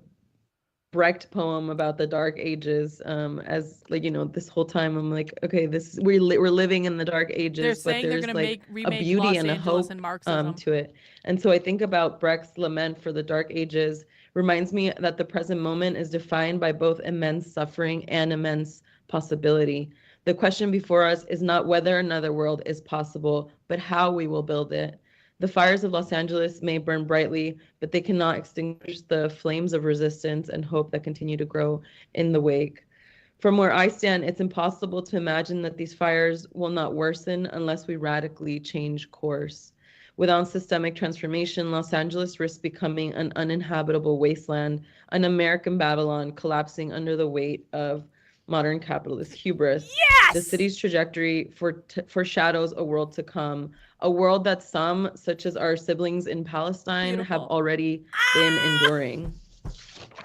Brecht poem about the Dark Ages, as like, this whole time I'm like, okay, we're living in the Dark Ages, but there's like a beauty and a hope to it. And so I think about Brecht's lament for the Dark Ages reminds me that the present moment is defined by both immense suffering and immense possibility. The question before us is not whether another world is possible, but how we will build it. The fires of Los Angeles may burn brightly, but they cannot extinguish the flames of resistance and hope that continue to grow in the wake. From where I stand, it's impossible to imagine that these fires will not worsen unless we radically change course. Without systemic transformation, Los Angeles risks becoming an uninhabitable wasteland, an American Babylon collapsing under the weight of modern capitalist hubris. Yes! The city's trajectory foreshadows a world to come, a world that some, such as our siblings in Palestine, have already been enduring.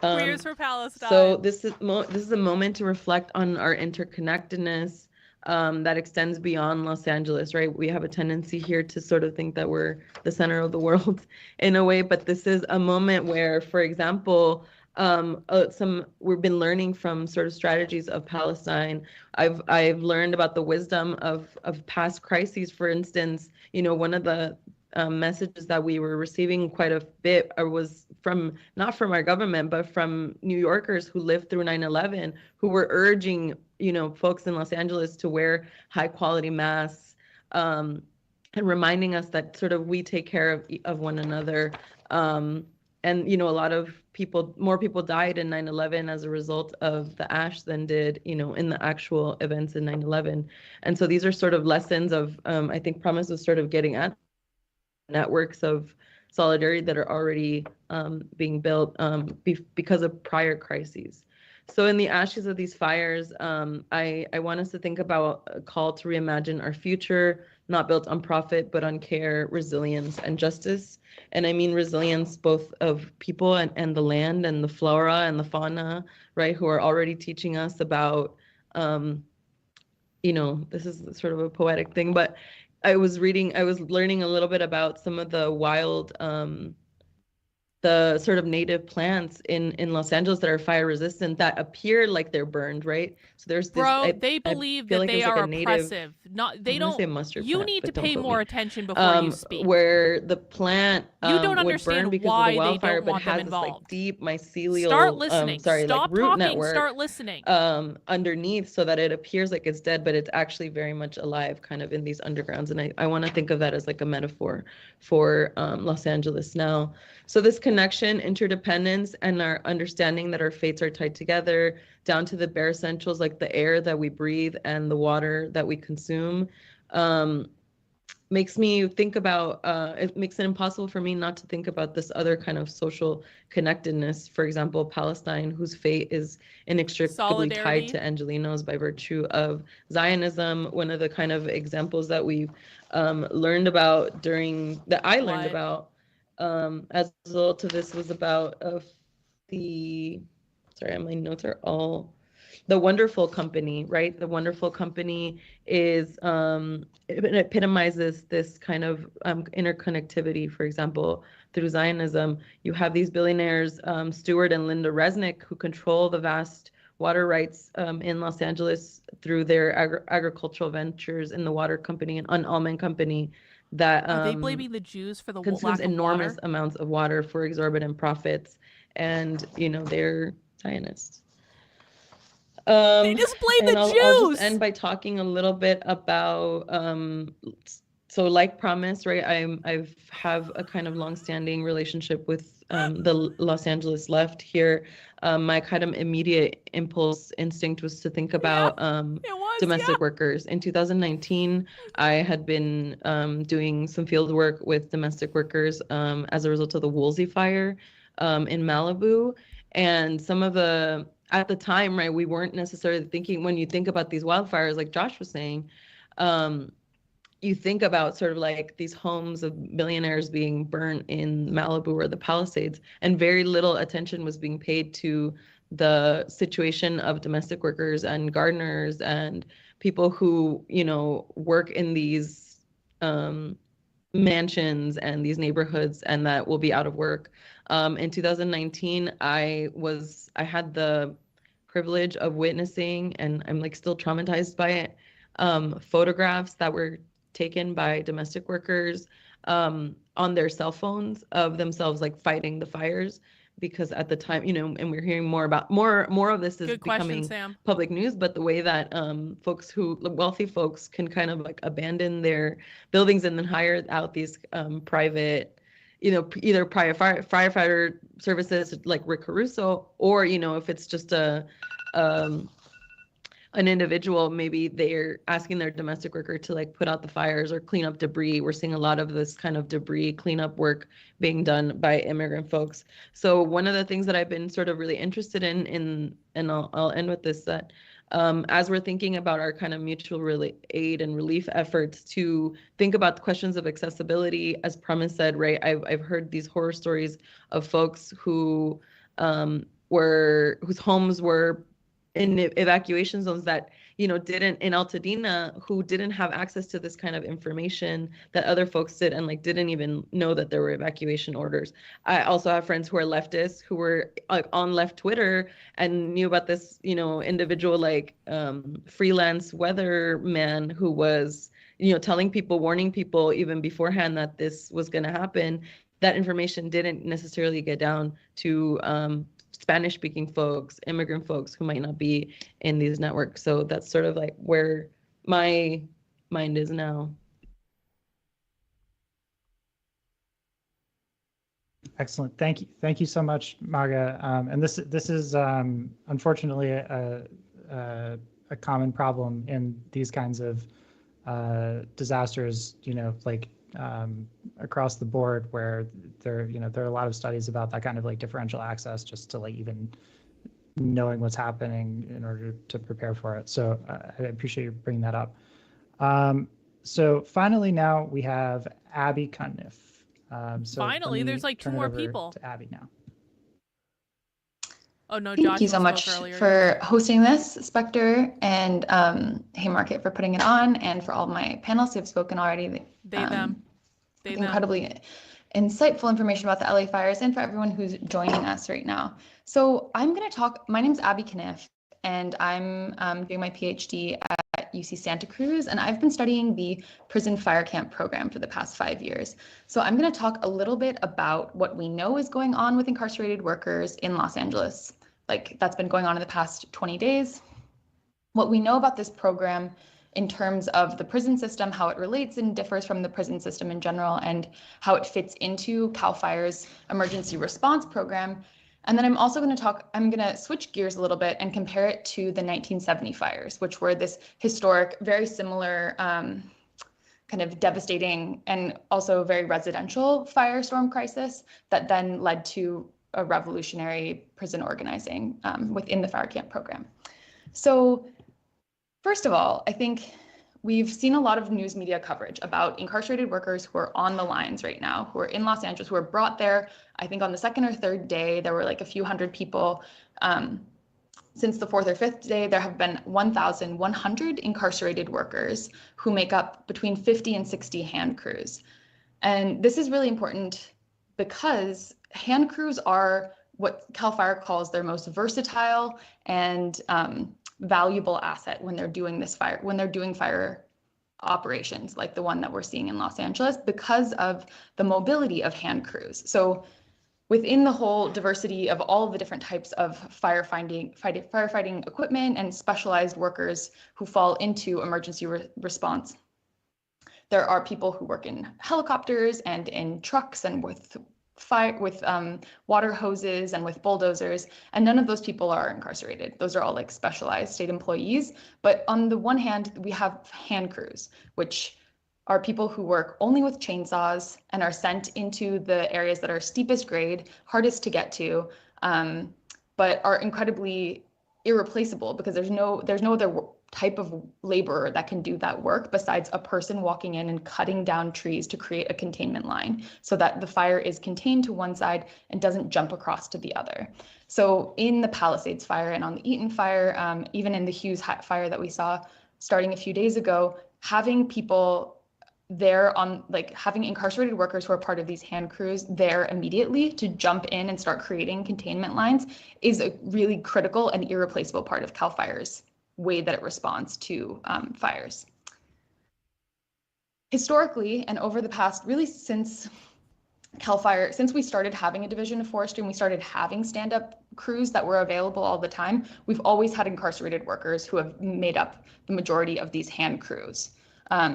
Queers for Palestine. So this is a moment to reflect on our interconnectedness that extends beyond Los Angeles, right? We have a tendency here to sort of think that we're the center of the world in a way, but this is a moment where, for example, we've been learning from sort of strategies of Palestine. I've learned about the wisdom of past crises. For instance, one of the messages that we were receiving quite a bit was not from our government, but from New Yorkers who lived through 9/11, who were urging, folks in Los Angeles to wear high quality masks, and reminding us that sort of we take care of one another. And, a lot of more people died in 9/11 as a result of the ash than did, in the actual events in 9/11. And so these are sort of lessons of, I think Promise was sort of getting at networks of solidarity that are already being built because of prior crises. So in the ashes of these fires, I want us to think about a call to reimagine our future, not built on profit, but on care, resilience, and justice. And I mean resilience both of people and the land and the flora and the fauna, right, who are already teaching us about, this is sort of a poetic thing, but I was learning a little bit about some of the wild, the sort of native plants in Los Angeles that are fire resistant that appear like they're burned, right? So there's this. They believe that they are oppressive. They don't. You need to pay more attention before you speak. Where the plant you don't would understand burn because why of the wildfire, they don't want but has them this involved. like deep mycelial. Start listening. Stop root talking. network. Start listening. Underneath, so that it appears like it's dead, but it's actually very much alive, kind of in these undergrounds. And I want to think of that as like a metaphor for Los Angeles now. So this connection, interdependence, and our understanding that our fates are tied together, down to the bare essentials like the air that we breathe and the water that we consume, makes me think about, it makes it impossible for me not to think about this other kind of social connectedness. For example, Palestine, whose fate is inextricably tied to Angelenos by virtue of Zionism. One of the kind of examples that we've learned about that I learned about as a result of this was about sorry, my notes are all, the Wonderful Company, right? The Wonderful Company is, it epitomizes this kind of interconnectivity. For example, through Zionism, you have these billionaires, Stuart and Linda Resnick, who control the vast water rights in Los Angeles through their agricultural ventures in the water company and Almond Company that are they blaming the Jews for the consumes lack of enormous water? amounts of water for exorbitant profits, and they're Zionists. They just blame the Jews. I'll just end by talking a little bit about so like promise, right? I have a kind of long-standing relationship with the Los Angeles left here. My kind of immediate impulse instinct was to think about domestic workers. In 2019, I had been doing some field work with domestic workers as a result of the Woolsey fire in Malibu, and some of the, at the time, right, we weren't necessarily thinking, when you think about these wildfires, like Josh was saying, you think about sort of like these homes of billionaires being burnt in Malibu or the Palisades, and very little attention was being paid to the situation of domestic workers and gardeners and people who, work in these mansions and these neighborhoods and that will be out of work. In 2019, I had the privilege of witnessing, and I'm like still traumatized by it, photographs that were taken by domestic workers on their cell phones of themselves like fighting the fires, because at the time, and we're hearing more of this is becoming public news, but the way that wealthy folks can kind of like abandon their buildings and then hire out these private, either private firefighter services like Rick Caruso, or if it's just an individual, maybe they're asking their domestic worker to like put out the fires or clean up debris. We're seeing a lot of this kind of debris cleanup work being done by immigrant folks. So one of the things that I've been sort of really interested in and I'll end with this, that as we're thinking about our kind of mutual aid and relief efforts, to think about the questions of accessibility, as Promise said, right? I've heard these horror stories of folks whose homes were in evacuation zones that, didn't, in Altadena, who didn't have access to this kind of information that other folks did, and like didn't even know that there were evacuation orders. I also have friends who are leftists who were like on left Twitter and knew about this, individual like freelance weatherman who was, telling people, warning people even beforehand that this was going to happen. That information didn't necessarily get down to Spanish-speaking folks, immigrant folks who might not be in these networks. So that's sort of like where my mind is now. Excellent. Thank you so much, Maga. And this is unfortunately a common problem in these kinds of disasters. Across the board, where there are a lot of studies about that kind of like differential access, just to like even knowing what's happening in order to prepare for it. So I appreciate you bringing that up. So finally, now we have Abby Cunniff. Finally, there's like 2 more people. To Abby now. Oh no, Thank you so much for hosting this, Spectre, and Haymarket for putting it on, and for all my panelists who have spoken already. Incredibly insightful information about the LA fires, and for everyone who's joining us right now. So I'm going to talk, my name is Abby Cunniff, and I'm doing my PhD at UC Santa Cruz, and I've been studying the prison fire camp program for the past 5 years. So I'm going to talk a little bit about what we know is going on with incarcerated workers in Los Angeles. Like, that's been going on in the past 20 days. What we know about this program in terms of the prison system, how it relates and differs from the prison system in general, and how it fits into CAL FIRE's emergency response program. And then I'm also going to switch gears a little bit and compare it to the 1970 fires, which were this historic, very similar kind of devastating and also very residential firestorm crisis that then led to a revolutionary prison organizing within the fire camp program. So first of all, I think we've seen a lot of news media coverage about incarcerated workers who are on the lines right now, who are in Los Angeles, who were brought there. I think on the second or third day, there were like a few hundred people. Since the fourth or fifth day, there have been 1,100 incarcerated workers who make up between 50 and 60 hand crews. And this is really important because hand crews are what CAL FIRE calls their most versatile and valuable asset when they're doing fire operations like the one that we're seeing in Los Angeles, because of the mobility of hand crews. So within the whole diversity of all of the different types of firefighting equipment and specialized workers who fall into emergency response, there are people who work in helicopters and in trucks and with water hoses and with bulldozers, and none of those people are incarcerated. Those are all like specialized state employees. But on the one hand, we have hand crews, which are people who work only with chainsaws and are sent into the areas that are steepest grade, hardest to get to, but are incredibly irreplaceable because there's no other type of laborer that can do that work besides a person walking in and cutting down trees to create a containment line so that the fire is contained to one side and doesn't jump across to the other. So in the Palisades fire and on the Eaton fire, even in the Hughes fire that we saw starting a few days ago, having people there having incarcerated workers who are part of these hand crews there immediately to jump in and start creating containment lines is a really critical and irreplaceable part of CAL FIRE's way that it responds to fires. Historically, and over the past, really since CAL FIRE, since we started having a division of forestry and we started having stand-up crews that were available all the time, we've always had incarcerated workers who have made up the majority of these hand crews.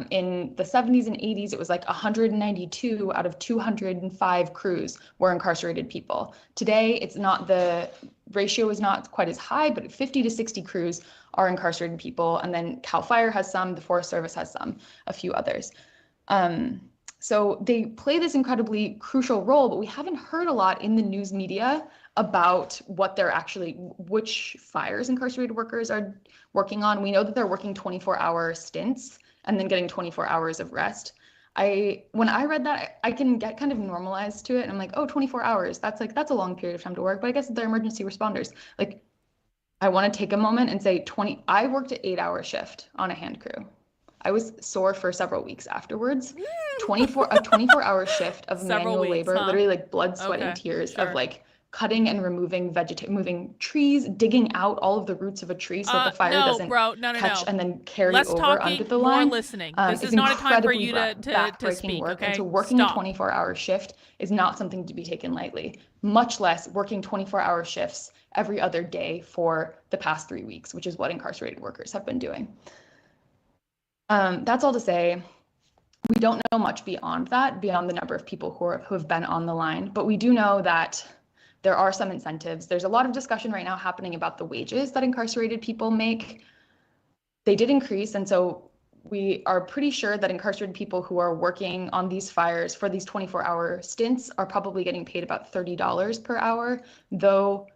In the 70s and 80s, it was like 192 out of 205 crews were incarcerated people. Today, the ratio is not quite as high, but 50 to 60 crews are incarcerated people. And then CAL FIRE has some, the Forest Service has some, a few others. So they play this incredibly crucial role, but we haven't heard a lot in the news media about which fires incarcerated workers are working on. We know that they're working 24-hour stints and then getting 24 hours of rest. When I read that, I can get kind of normalized to it. And I'm like, oh, 24 hours, that's a long period of time to work, but I guess they're emergency responders. Like, I want to take a moment and say I worked an 8-hour shift on a hand crew. I was sore for several weeks afterwards. A 24-hour shift of manual labor, literally like blood, sweat, and tears of like cutting and removing moving trees, digging out all of the roots of a tree so that the fire doesn't catch and then carry over under the line. Listening. This is not a time for you to speak, work. Okay? And so working a 24-hour shift is not something to be taken lightly, much less working 24-hour shifts every other day for the past 3 weeks, which is what incarcerated workers have been doing. That's all to say, we don't know much beyond that, beyond the number of people who have been on the line, but we do know that there are some incentives. There's a lot of discussion right now happening about the wages that incarcerated people make. They did increase, and so we are pretty sure that incarcerated people who are working on these fires for these 24-hour stints are probably getting paid about $30 per hour, though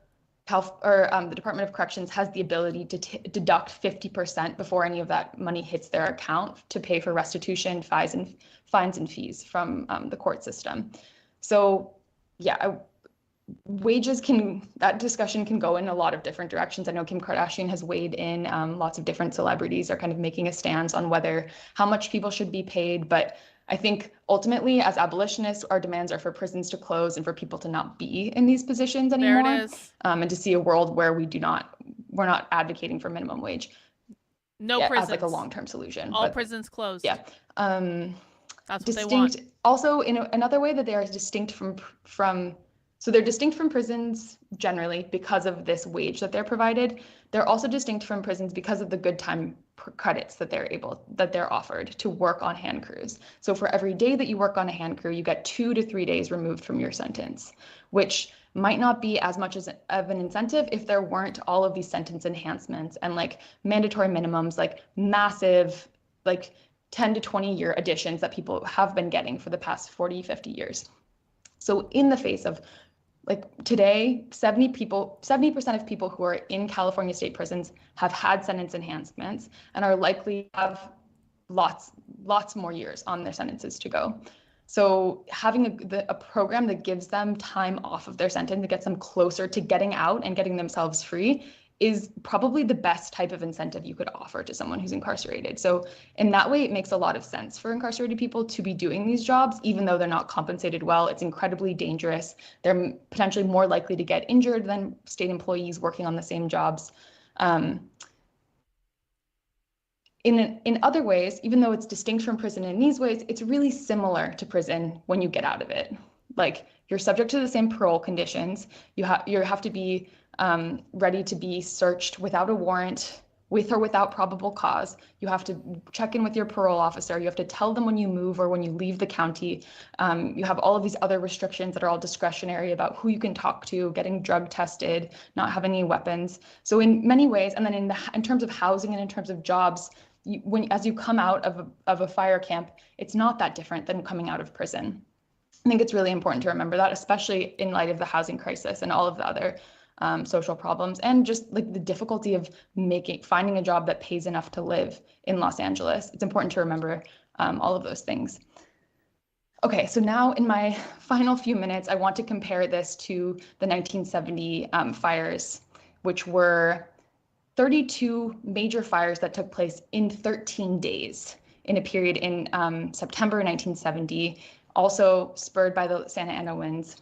the Department of Corrections has the ability to deduct 50% before any of that money hits their account to pay for restitution, fines and fees from the court system. So yeah, that discussion can go in a lot of different directions. I know Kim Kardashian has weighed in. Lots of different celebrities are kind of making a stance on how much people should be paid. But I think ultimately, as abolitionists, our demands are for prisons to close and for people to not be in these positions anymore. There it is. And to see a world where we're not advocating for minimum wage. Prisons. As like a long-term solution. All prisons closed. Yeah. That's what they want. Also, in another way that they are distinct so they're distinct from prisons generally because of this wage that they're provided. They're also distinct from prisons because of the good time credits that they're offered to work on hand crews. So for every day that you work on a hand crew, you get 2 to 3 days removed from your sentence, which might not be as much of an incentive if there weren't all of these sentence enhancements and like mandatory minimums, like massive, like 10 to 20 year additions that people have been getting for the past 40, 50 years. So in the face of like today, 70% of people who are in California state prisons have had sentence enhancements and are likely to have lots more years on their sentences to go. So having a program that gives them time off of their sentence, that gets them closer to getting out and getting themselves free, is probably the best type of incentive you could offer to someone who's incarcerated. So in that way, it makes a lot of sense for incarcerated people to be doing these jobs, even though they're not compensated well. It's incredibly dangerous. They're potentially more likely to get injured than state employees working on the same jobs. In other ways, even though it's distinct from prison in these ways, it's really similar to prison when you get out of it. Like, you're subject to the same parole conditions. You have to be ready to be searched without a warrant, with or without probable cause. You have to check in with your parole officer. You have to tell them when you move or when you leave the county. You have all of these other restrictions that are all discretionary about who you can talk to, getting drug tested, not having any weapons. So in many ways, and then in terms of housing and in terms of jobs, as you come out of a fire camp, it's not that different than coming out of prison. I think it's really important to remember that, especially in light of the housing crisis and all of the other social problems, and just like the difficulty of finding a job that pays enough to live in Los Angeles. It's important to remember all of those things. Okay, so now in my final few minutes, I want to compare this to the 1970 fires, which were 32 major fires that took place in 13 days in a period in September 1970, also spurred by the Santa Ana winds.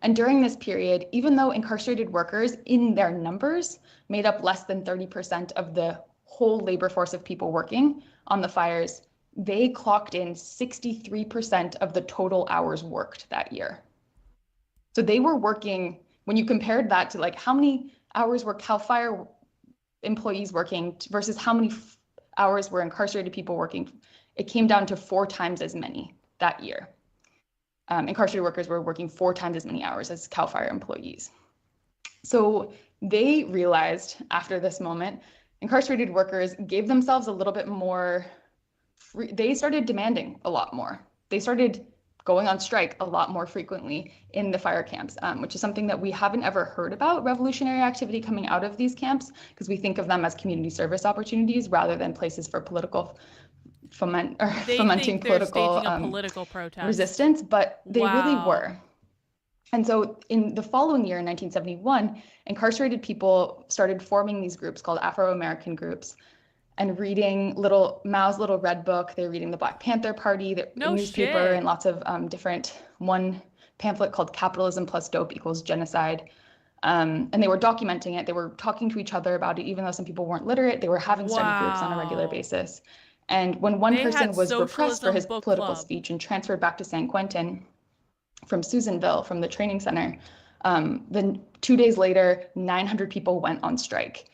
And during this period, even though incarcerated workers in their numbers made up less than 30% of the whole labor force of people working on the fires, they clocked in 63% of the total hours worked that year. So they were working, when you compared that to like how many hours were CAL FIRE employees working versus how many hours were incarcerated people working, it came down to 4 times as many that year. Incarcerated workers were working 4 times as many hours as CAL FIRE employees. So they realized after this moment, incarcerated workers gave themselves a little bit more free. They started demanding a lot more. They started going on strike a lot more frequently in the fire camps, which is something that we haven't ever heard about revolutionary activity coming out of these camps, because we think of them as community service opportunities rather than places for political fomenting political protest resistance, but they really were. And so in the following year, in 1971, incarcerated people started forming these groups called Afro-American groups and reading Mao's Little Red Book. They're reading the Black Panther Party, the newspaper, and lots of one pamphlet called Capitalism plus Dope equals Genocide. And they were documenting it. They were talking to each other about it, even though some people weren't literate. They were having study groups on a regular basis. And when one person was repressed for his political speech and transferred back to San Quentin from Susanville, from the training center, then 2 days later, 900 people went on strike.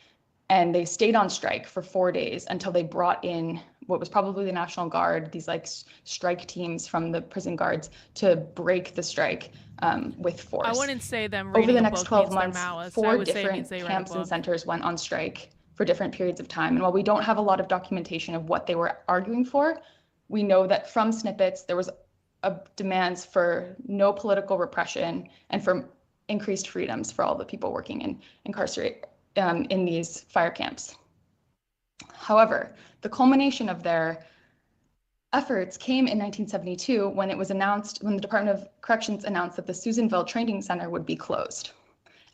And they stayed on strike for 4 days until they brought in what was probably the National Guard, these like strike teams from the prison guards to break the strike with force. I wouldn't say them reading over the next 12 months, 4 different camps and centers went on strike for different periods of time. And while we don't have a lot of documentation of what they were arguing for, we know that from snippets, there was demands for no political repression and for increased freedoms for all the people working in in these fire camps. However, the culmination of their efforts came in 1972 when it was announced, when the Department of Corrections announced that the Susanville Training Center would be closed.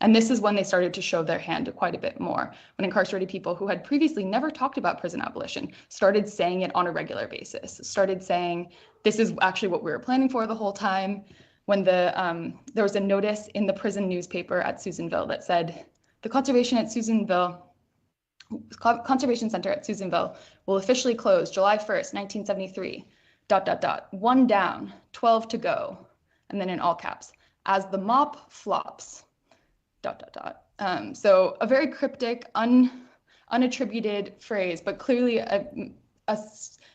And this is when they started to show their hand quite a bit more, when incarcerated people who had previously never talked about prison abolition started saying it on a regular basis, started saying, this is actually what we were planning for the whole time. When there was a notice in the prison newspaper at Susanville that said, the Conservation Center at Susanville will officially close July 1st, 1973, ... 1 down, 12 to go. And then in all caps, as the mop flops, ... So a very cryptic, unattributed phrase, but clearly a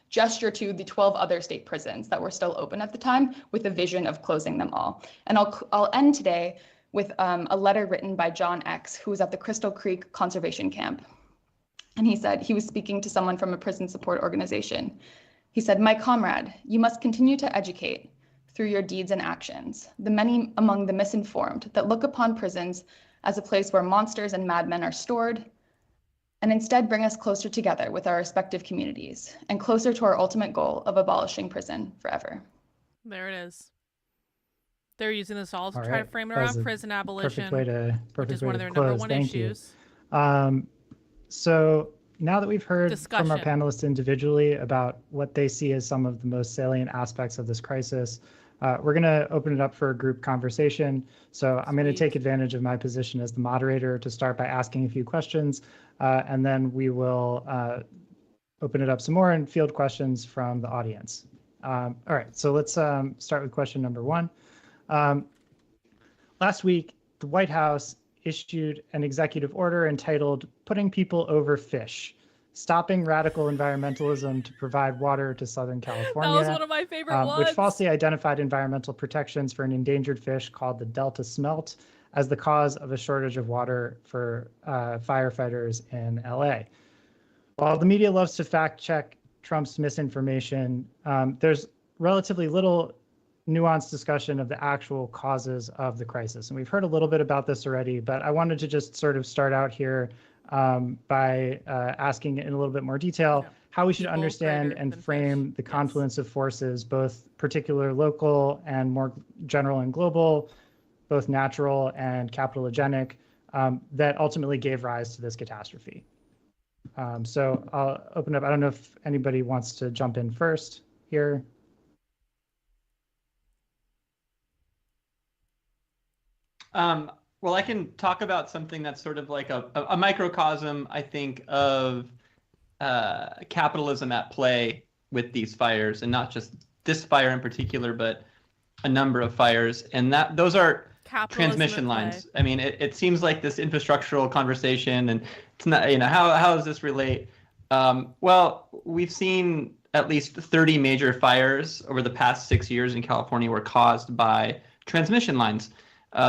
gesture to the 12 other state prisons that were still open at the time, with a vision of closing them all. And I'll end today with a letter written by John X, who was at the Crystal Creek Conservation Camp. And he said, he was speaking to someone from a prison support organization. He said, "My comrade, you must continue to educate through your deeds and actions the many among the misinformed that look upon prisons as a place where monsters and madmen are stored, and instead bring us closer together with our respective communities and closer to our ultimate goal of abolishing prison forever." There it is. They're using this all to All try right. to frame it That was around a prison abolition, perfect which is way one to of their number close. one Thank you. issues. So now that we've heard from our Discussion. panelists individually about what they see as some of the most salient aspects of this crisis, we're going to open it up for a group conversation. So I'm going to take advantage of my position as the moderator to start by asking a few questions, and then we will open it up some more and field questions from the audience. All right, so let's start with question number one. Last week, the White House issued an executive order entitled "Putting People Over Fish: Stopping Radical Environmentalism to Provide Water to Southern California." That was one of my favorite ones. Which falsely identified environmental protections for an endangered fish called the Delta smelt as the cause of a shortage of water for firefighters in LA. While the media loves to fact check Trump's misinformation, there's relatively little nuanced discussion of the actual causes of the crisis. And we've heard a little bit about this already, but I wanted to just sort of start out here by asking in a little bit more detail how we should understand and frame the confluence of forces, both particular local and more general and global, both natural and capitalogenic, that ultimately gave rise to this catastrophe. So I'll open up. I don't know if anybody wants to jump in first here. Well, I can talk about something that's sort of like a microcosm, I think, of capitalism at play with these fires, and not just this fire in particular, but a number of fires. And those are transmission lines. I mean, it seems like this infrastructural conversation, and it's not, how does this relate? Well, we've seen at least 30 major fires over the past 6 years in California were caused by transmission lines.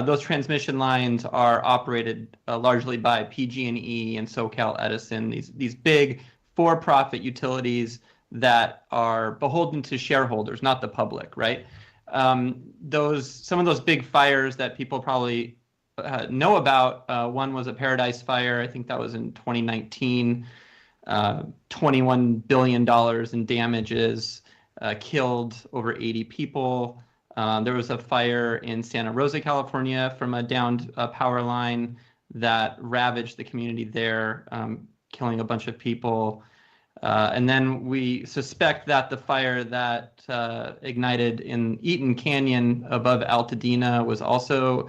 Those transmission lines are operated largely by PG&E and SoCal Edison, these big for-profit utilities that are beholden to shareholders, not the public, right? Some of those big fires that people probably know about, one was a Paradise Fire. I think that was in 2019, $21 billion in damages, killed over 80 people. There was a fire in Santa Rosa, California from a downed power line that ravaged the community there, killing a bunch of people. And then we suspect that the fire that ignited in Eaton Canyon above Altadena was also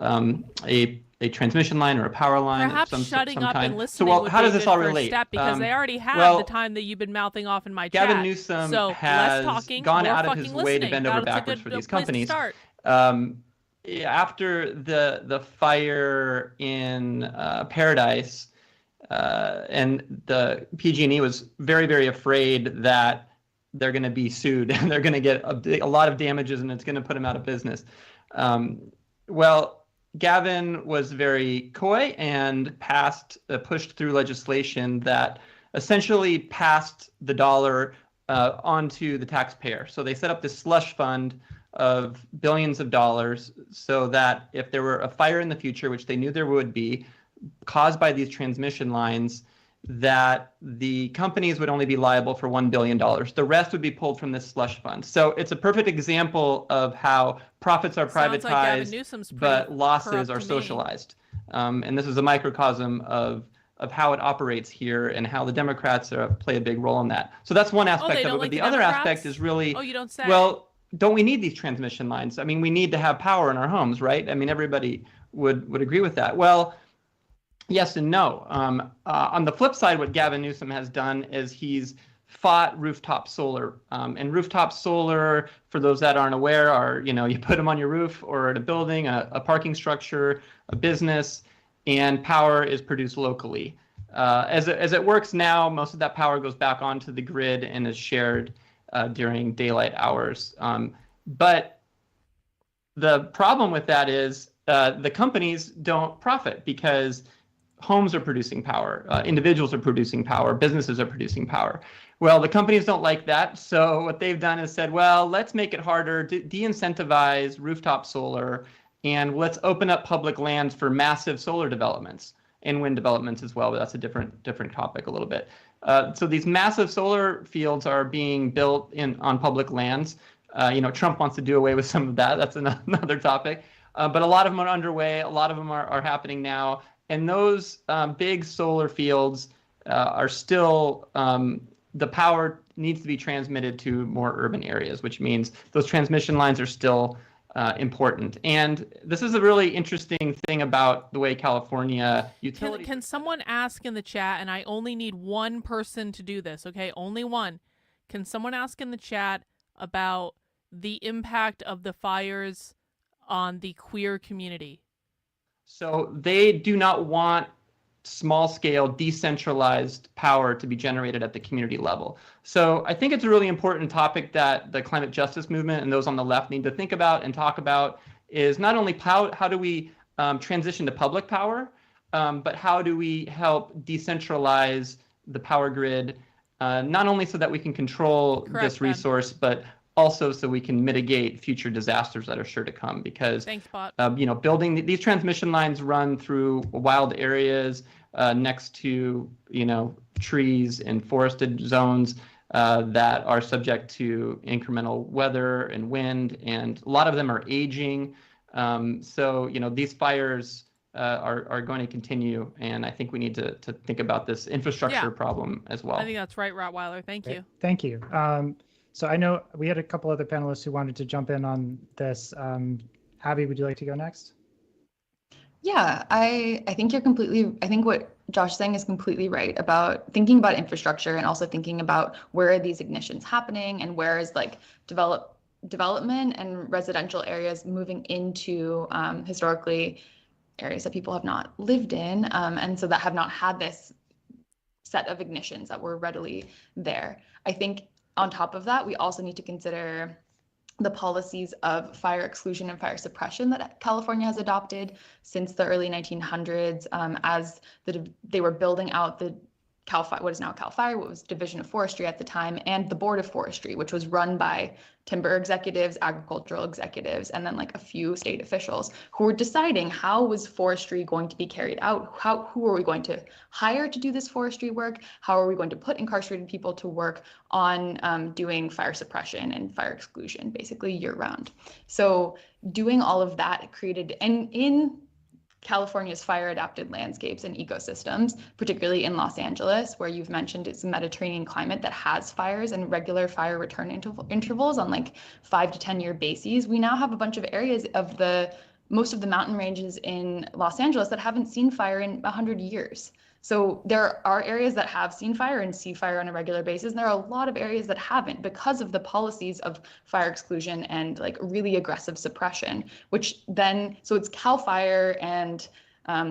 a transmission line or a power line. Perhaps of some shutting some up kind. and listening So, would how be does a this good all first relate? step, because they already have the time that you've been mouthing off in my chat. Gavin Newsom so has less talking, gone more out of fucking his way to listening. bend over That's a backwards good for these place to companies. start. After the fire in Paradise, and the PG&E was very, very afraid that they're going to be sued and they're going to get a lot of damages, and it's going to put them out of business. Well, Gavin was very coy and pushed through legislation that essentially passed the dollar onto the taxpayer. So they set up this slush fund of billions of dollars so that if there were a fire in the future, which they knew there would be, caused by these transmission lines, that the companies would only be liable for $1 billion. The rest would be pulled from this slush fund. So it's a perfect example of how profits are privatized, but losses are socialized. And this is a microcosm of how it operates here and how the Democrats play a big role in that. So that's one aspect of it. But the other aspect is really, well, don't we need these transmission lines? I mean, we need to have power in our homes, right? I mean, everybody would agree with that. Well, yes and no. On the flip side, what Gavin Newsom has done is he's fought rooftop solar. And rooftop solar, for those that aren't aware, are, you put them on your roof or at a building, a parking structure, a business, and power is produced locally. As it works now, most of that power goes back onto the grid and is shared during daylight hours. But the problem with that is the companies don't profit because homes are producing power, individuals are producing power, businesses are producing power. Well, the companies don't like that. So what they've done is said, well, let's make it harder to de-incentivize rooftop solar, and let's open up public lands for massive solar developments and wind developments as well. But that's a different topic a little bit. So these massive solar fields are being built on public lands. Trump wants to do away with some of that. That's another topic. But a lot of them are underway. A lot of them are happening now. And those big solar fields are still, the power needs to be transmitted to more urban areas, which means those transmission lines are still important. And this is a really interesting thing about the way California utilities... Can someone ask in the chat, and I only need one person to do this, okay? Only one. Can someone ask in the chat about the impact of the fires on the queer community? So they do not want small-scale decentralized power to be generated at the community level. So I think it's a really important topic that the climate justice movement and those on the left need to think about and talk about, is not only how do we transition to public power, but how do we help decentralize the power grid, not only so that we can control this resource, but also so we can mitigate future disasters that are sure to come. Because building these transmission lines run through wild areas next to trees and forested zones that are subject to incremental weather and wind, and a lot of them are aging. So these fires are going to continue, and I think we need to think about this infrastructure problem as well. I think that's right, Rottweiler. Thank you. Thank you. So I know we had a couple other panelists who wanted to jump in on this. Abby, would you like to go next? Yeah, I think I think what Josh is saying is completely right about thinking about infrastructure and also thinking about where are these ignitions happening and where is development and residential areas moving into historically areas that people have not lived in, and so that have not had this set of ignitions that were readily there. I think on top of that, we also need to consider the policies of fire exclusion and fire suppression that California has adopted since the early 1900s, as they were building out the what is now CAL FIRE, what was Division of Forestry at the time, and the Board of Forestry, which was run by timber executives, agricultural executives, and then like a few state officials who were deciding how was forestry going to be carried out, who are we going to hire to do this forestry work, how are we going to put incarcerated people to work on doing fire suppression and fire exclusion basically year round. So doing all of that created, and in California's fire adapted landscapes and ecosystems, particularly in Los Angeles, where you've mentioned it's a Mediterranean climate that has fires and regular fire return intervals on like 5 to 10 year bases. We now have a bunch of areas of most of the mountain ranges in Los Angeles that haven't seen fire in 100 years. So there are areas that have seen fire and see fire on a regular basis, and there are a lot of areas that haven't because of the policies of fire exclusion and like really aggressive suppression, which then, so it's CAL FIRE and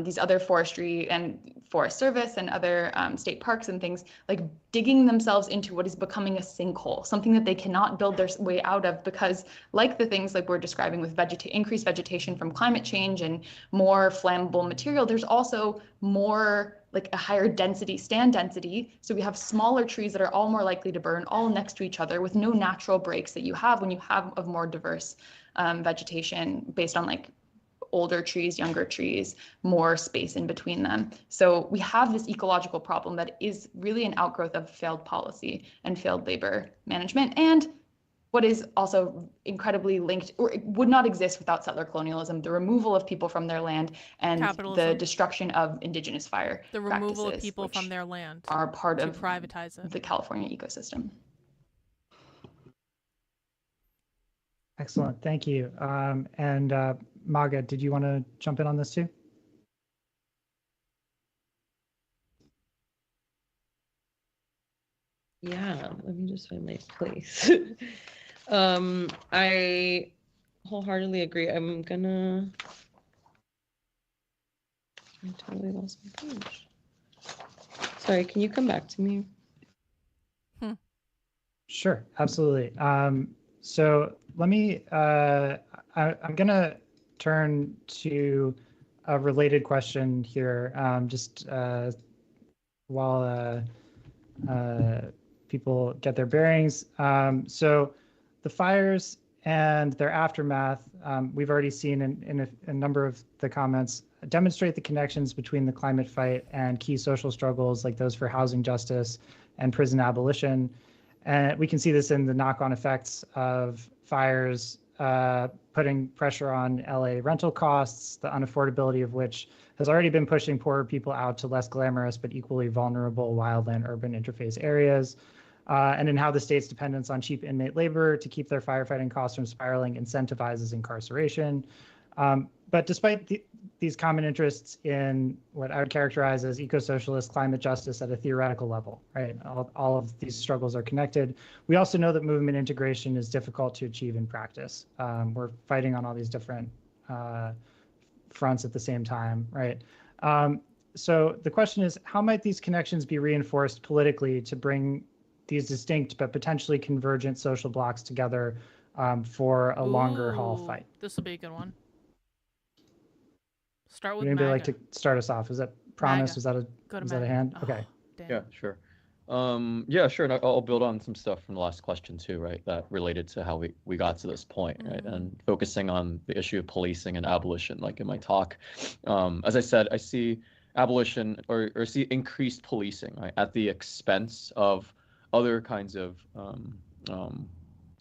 these other forestry and Forest Service and other state parks and things like digging themselves into what is becoming a sinkhole, something that they cannot build their way out of, because like the things like we're describing with increased vegetation from climate change and more flammable material, there's also more like a higher density, stand density. So we have smaller trees that are all more likely to burn all next to each other with no natural breaks that you have when you have a more diverse vegetation based on like older trees, younger trees, more space in between them. So we have this ecological problem that is really an outgrowth of failed policy and failed labor management, and what is also incredibly linked, or it would not exist without settler colonialism, the removal of people from their land and Capitalism. The destruction of indigenous fire The removal of people from their land are part to of privatize it. The California ecosystem. Excellent, thank you. And Maga, did you want to jump in on this too? Yeah, let me just find my place. I wholeheartedly agree. I totally lost my page. Sorry, can you come back to me? Sure, absolutely. So let me, I'm going to turn to a related question here, just while people get their bearings. So the fires and their aftermath, we've already seen in a number of the comments, demonstrate the connections between the climate fight and key social struggles like those for housing justice and prison abolition. And we can see this in the knock-on effects of fires putting pressure on LA rental costs, the unaffordability of which has already been pushing poorer people out to less glamorous but equally vulnerable wildland-urban interface areas, and in how the state's dependence on cheap inmate labor to keep their firefighting costs from spiraling incentivizes incarceration. But despite these common interests in what I would characterize as eco-socialist climate justice at a theoretical level, right? All of these struggles are connected. We also know that movement integration is difficult to achieve in practice. We're fighting on all these different fronts at the same time, right? So the question is, how might these connections be reinforced politically to bring these distinct but potentially convergent social blocks together for a longer haul fight? This will be a good one. Start with Would anybody MAGA. like to start us off? Is that promise? Was that a hand? Oh, Okay. damn. Yeah, sure. Yeah, sure. And I'll build on some stuff from the last question too, right? That related to how we got to this point, right? And focusing on the issue of policing and abolition, like in my talk. As I said, I see abolition or see increased policing, right, at the expense of other kinds of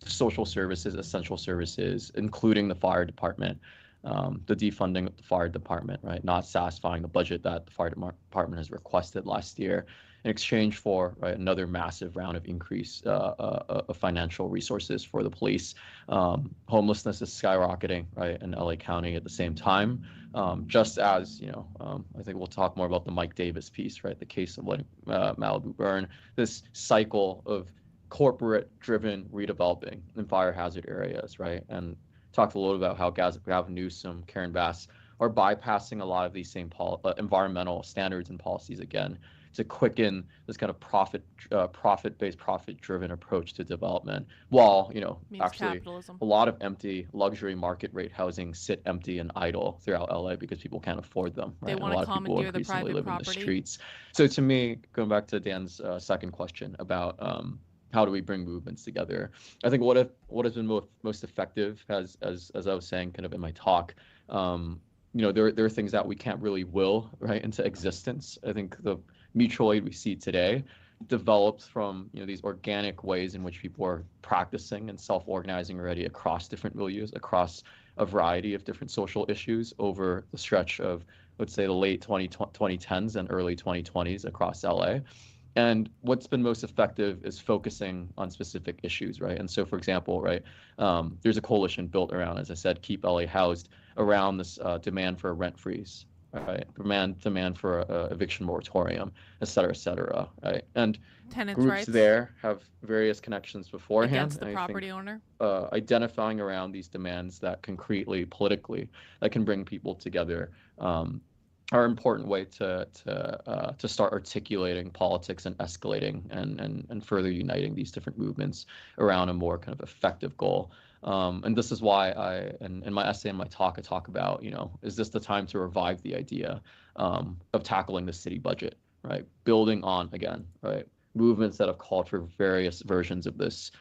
social services, essential services, including the fire department. The defunding of the fire department, right? Not satisfying the budget that the fire department has requested last year in exchange for, right, another massive round of increase of financial resources for the police. Homelessness is skyrocketing, right, in LA County at the same time. Just as, I think we'll talk more about the Mike Davis piece, right? The case of letting Malibu burn, this cycle of corporate-driven redeveloping in fire hazard areas, right? And talked a little about how Gavin Newsom, Karen Bass are bypassing a lot of these same environmental standards and policies again to quicken this kind of profit-based, profit-driven approach to development, while actually capitalism. A lot of empty luxury market rate housing sit empty and idle throughout LA because people can't afford them. Right? They want to commandeer the private live property. In the streets. So to me, going back to Dan's second question about how do we bring movements together? I think what has been most effective, as I was saying, kind of in my talk, there are things that we can't really will right into existence. I think the mutual aid we see today developed from these organic ways in which people are practicing and self-organizing already across different milieus, across a variety of different social issues over the stretch of, let's say, the late 2010s and early 2020s across LA. And what's been most effective is focusing on specific issues, right? And so, for example, right, there's a coalition built around, as I said, Keep LA Housed, around this demand for a rent freeze, right? Demand for a eviction moratorium, et cetera, right? And tenants' groups rights there have various connections beforehand. Against the property owner. Identifying around these demands that concretely, politically, that can bring people together. Are an important way to start articulating politics and escalating and further uniting these different movements around a more kind of effective goal. And this is why in my essay and my talk, I talk about, is this the time to revive the idea of tackling the city budget, right? Building on, again, right, movements that have called for various versions of this,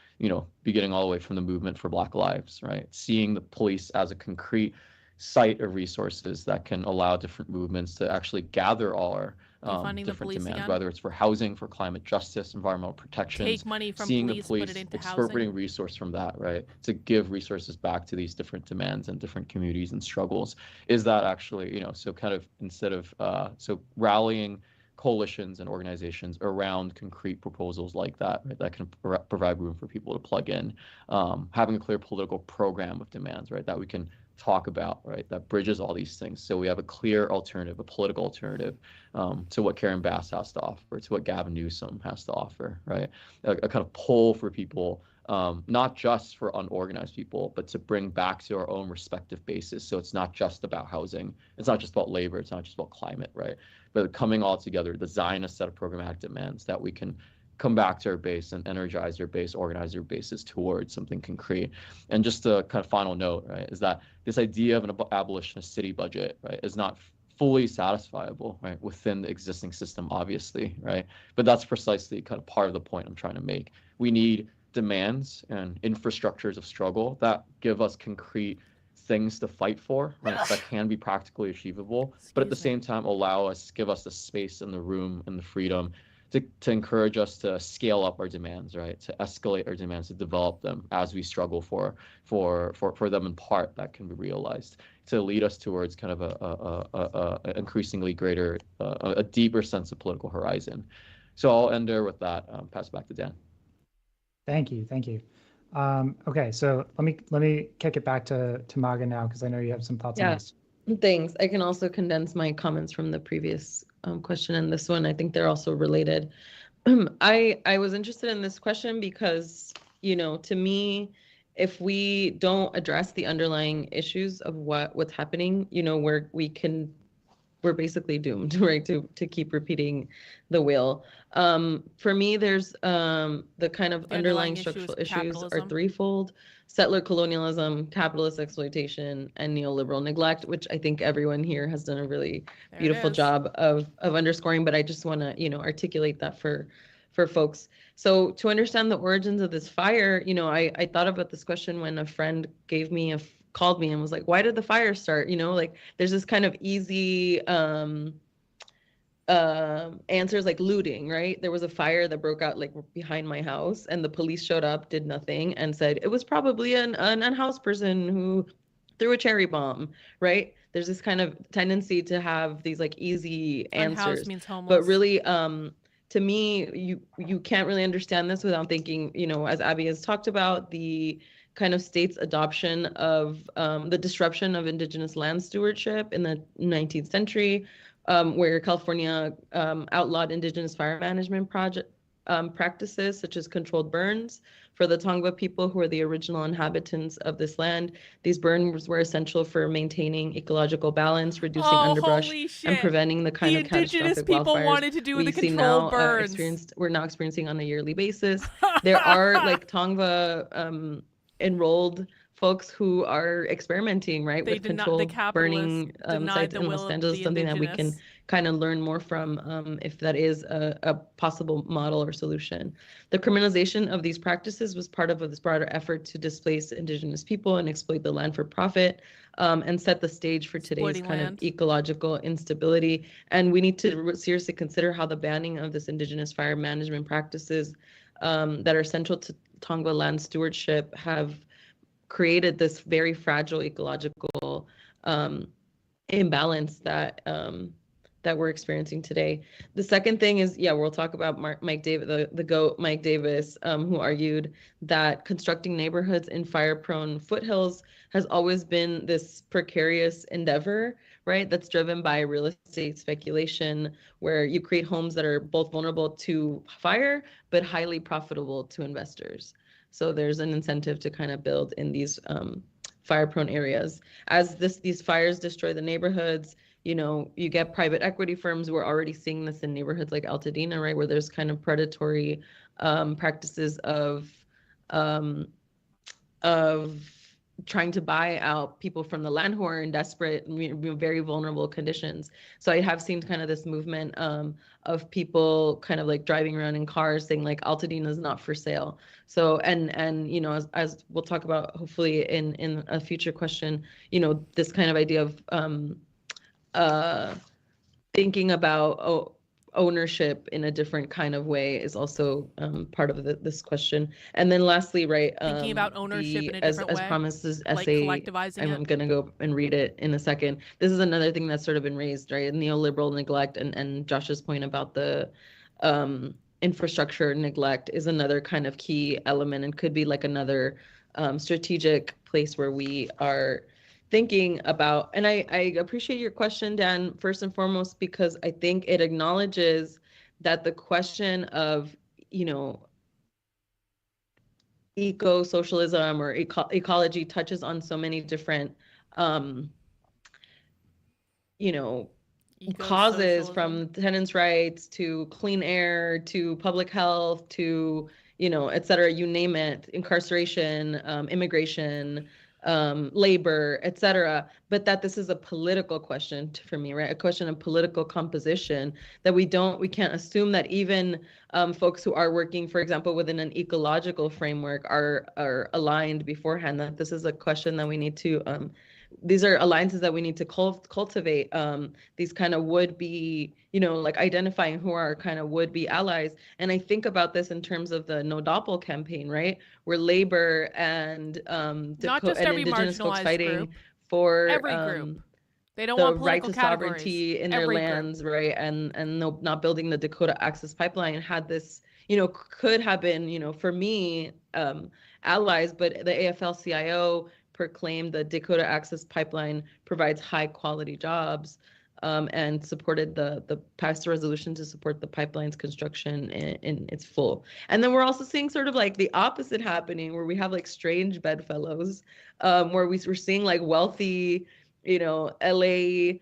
beginning all the way from the movement for Black Lives, right? Seeing the police as a concrete site of resources that can allow different movements to actually gather all our different demands, whether it's for housing, for climate justice, environmental protections. Take money from seeing police, the police put it into expropriating housing. resource from that, right, to give resources back to these different demands and different communities and struggles. Is that actually, so kind of instead of so rallying coalitions and organizations around concrete proposals like that, right, that can provide room for people to plug in, having a clear political program of demands, right, that we can talk about, right, that bridges all these things. So we have a clear alternative, a political alternative to what Karen Bass has to offer, to what Gavin Newsom has to offer, right? A kind of pull for people not just for unorganized people, but to bring back to our own respective bases. So it's not just about housing, it's not just about labor, it's not just about climate, right? But coming all together, design a set of programmatic demands that we can come back to our base and energize your base, organize your bases towards something concrete. And just a kind of final note, right, is that this idea of an abolitionist city budget, right, is not fully satisfiable, right, within the existing system, obviously, right? But that's precisely kind of part of the point I'm trying to make. We need demands and infrastructures of struggle that give us concrete things to fight for, right, that can be practically achievable, but at the same time give us the space and the room and the freedom to encourage us to scale up our demands, right, to escalate our demands, to develop them as we struggle for them in part that can be realized, to lead us towards kind of a increasingly greater, a deeper sense of political horizon. So I'll end there with that. Pass it back to Dan. Thank you. Okay, so let me kick it back to Maga now, because I know you have some thoughts on this. Thanks. I can also condense my comments from the previous question and this one. I think they're also related. I was interested in this question because, to me, if we don't address the underlying issues of what's happening, we're basically doomed, right, to keep repeating the wheel. For me, there's the kind of underlying structural issues are threefold: settler colonialism, capitalist exploitation, and neoliberal neglect, which I think everyone here has done a really beautiful job of underscoring, but I just want to, articulate that for folks. So to understand the origins of this fire, I thought about this question when a friend called me and was like, why did the fire start? There's this kind of easy answers, like looting, right? There was a fire that broke out like behind my house, and the police showed up, did nothing, and said it was probably an unhoused person who threw a cherry bomb, right? There's this kind of tendency to have these like easy answers. Unhoused means homeless. But really, to me, you can't really understand this without thinking, as Abby has talked about, the kind of state's adoption of the disruption of indigenous land stewardship in the 19th century, where California outlawed indigenous fire management practices such as controlled burns for the Tongva people, who are the original inhabitants of this land. These burns were essential for maintaining ecological balance, reducing underbrush, and preventing the kind of catastrophic wildfires wanted to do with the controlled burns. We're now experiencing on a yearly basis. There are like Tongva enrolled folks who are experimenting, right, with controlled burning sites in Los Angeles, something that we can kind of learn more from if that is a possible model or solution. The criminalization of these practices was part of this broader effort to displace indigenous people and exploit the land for profit, and set the stage for today's kind of ecological instability. And we need to seriously consider how the banning of this indigenous fire management practices that are central to Tongva land stewardship have created this very fragile ecological imbalance that we're experiencing today. The second thing is, we'll talk about Mike Davis, the GOAT Mike Davis, who argued that constructing neighborhoods in fire-prone foothills has always been this precarious endeavor, right? That's driven by real estate speculation, where you create homes that are both vulnerable to fire, but highly profitable to investors. So there's an incentive to kind of build in these fire-prone areas. As these fires destroy the neighborhoods, you get private equity firms. We're already seeing this in neighborhoods like Altadena, right, where there's kind of predatory practices of trying to buy out people from the land who are in desperate, very vulnerable conditions. So I have seen kind of this movement of people kind of like driving around in cars saying like Altadena is not for sale. So and as we'll talk about hopefully in a future question, this kind of idea of thinking about ownership in a different kind of way is also part of this question. And then lastly, right, thinking about ownership in a different way, as promised, this like essay, collectivizing I'm going to go and read it in a second. This is another thing that's sort of been raised, right? Neoliberal neglect and Josh's point about the infrastructure neglect is another kind of key element, and could be like another strategic place where we are thinking about. And I appreciate your question, Dan, first and foremost, because I think it acknowledges that the question of, eco-socialism or ecology touches on so many different, you know, causes, from tenants' rights to clean air to public health to, you know, et cetera, you name it, incarceration, immigration, labor, et cetera, but that this is a political question for me, right? A question of political composition, that we can't assume that even folks who are working, for example, within an ecological framework are aligned beforehand, that this is a question that we need to, these are alliances that we need to cultivate, these kind of would-be, you know, like identifying who are kind of would-be allies. And I think about this in terms of the No Doppel campaign, right? Where labor and indigenous folks fighting group. for every group. They don't the want right to categories. sovereignty in their lands, right? And not building the Dakota Access Pipeline had this, you know, could have been, you know, for me, allies, but the AFL-CIO proclaimed the Dakota Access Pipeline provides high quality jobs, and supported passed a resolution to support the pipeline's construction in its full. And then we're also seeing sort of like the opposite happening, where we have like strange bedfellows, where we're seeing like wealthy, you know, LA,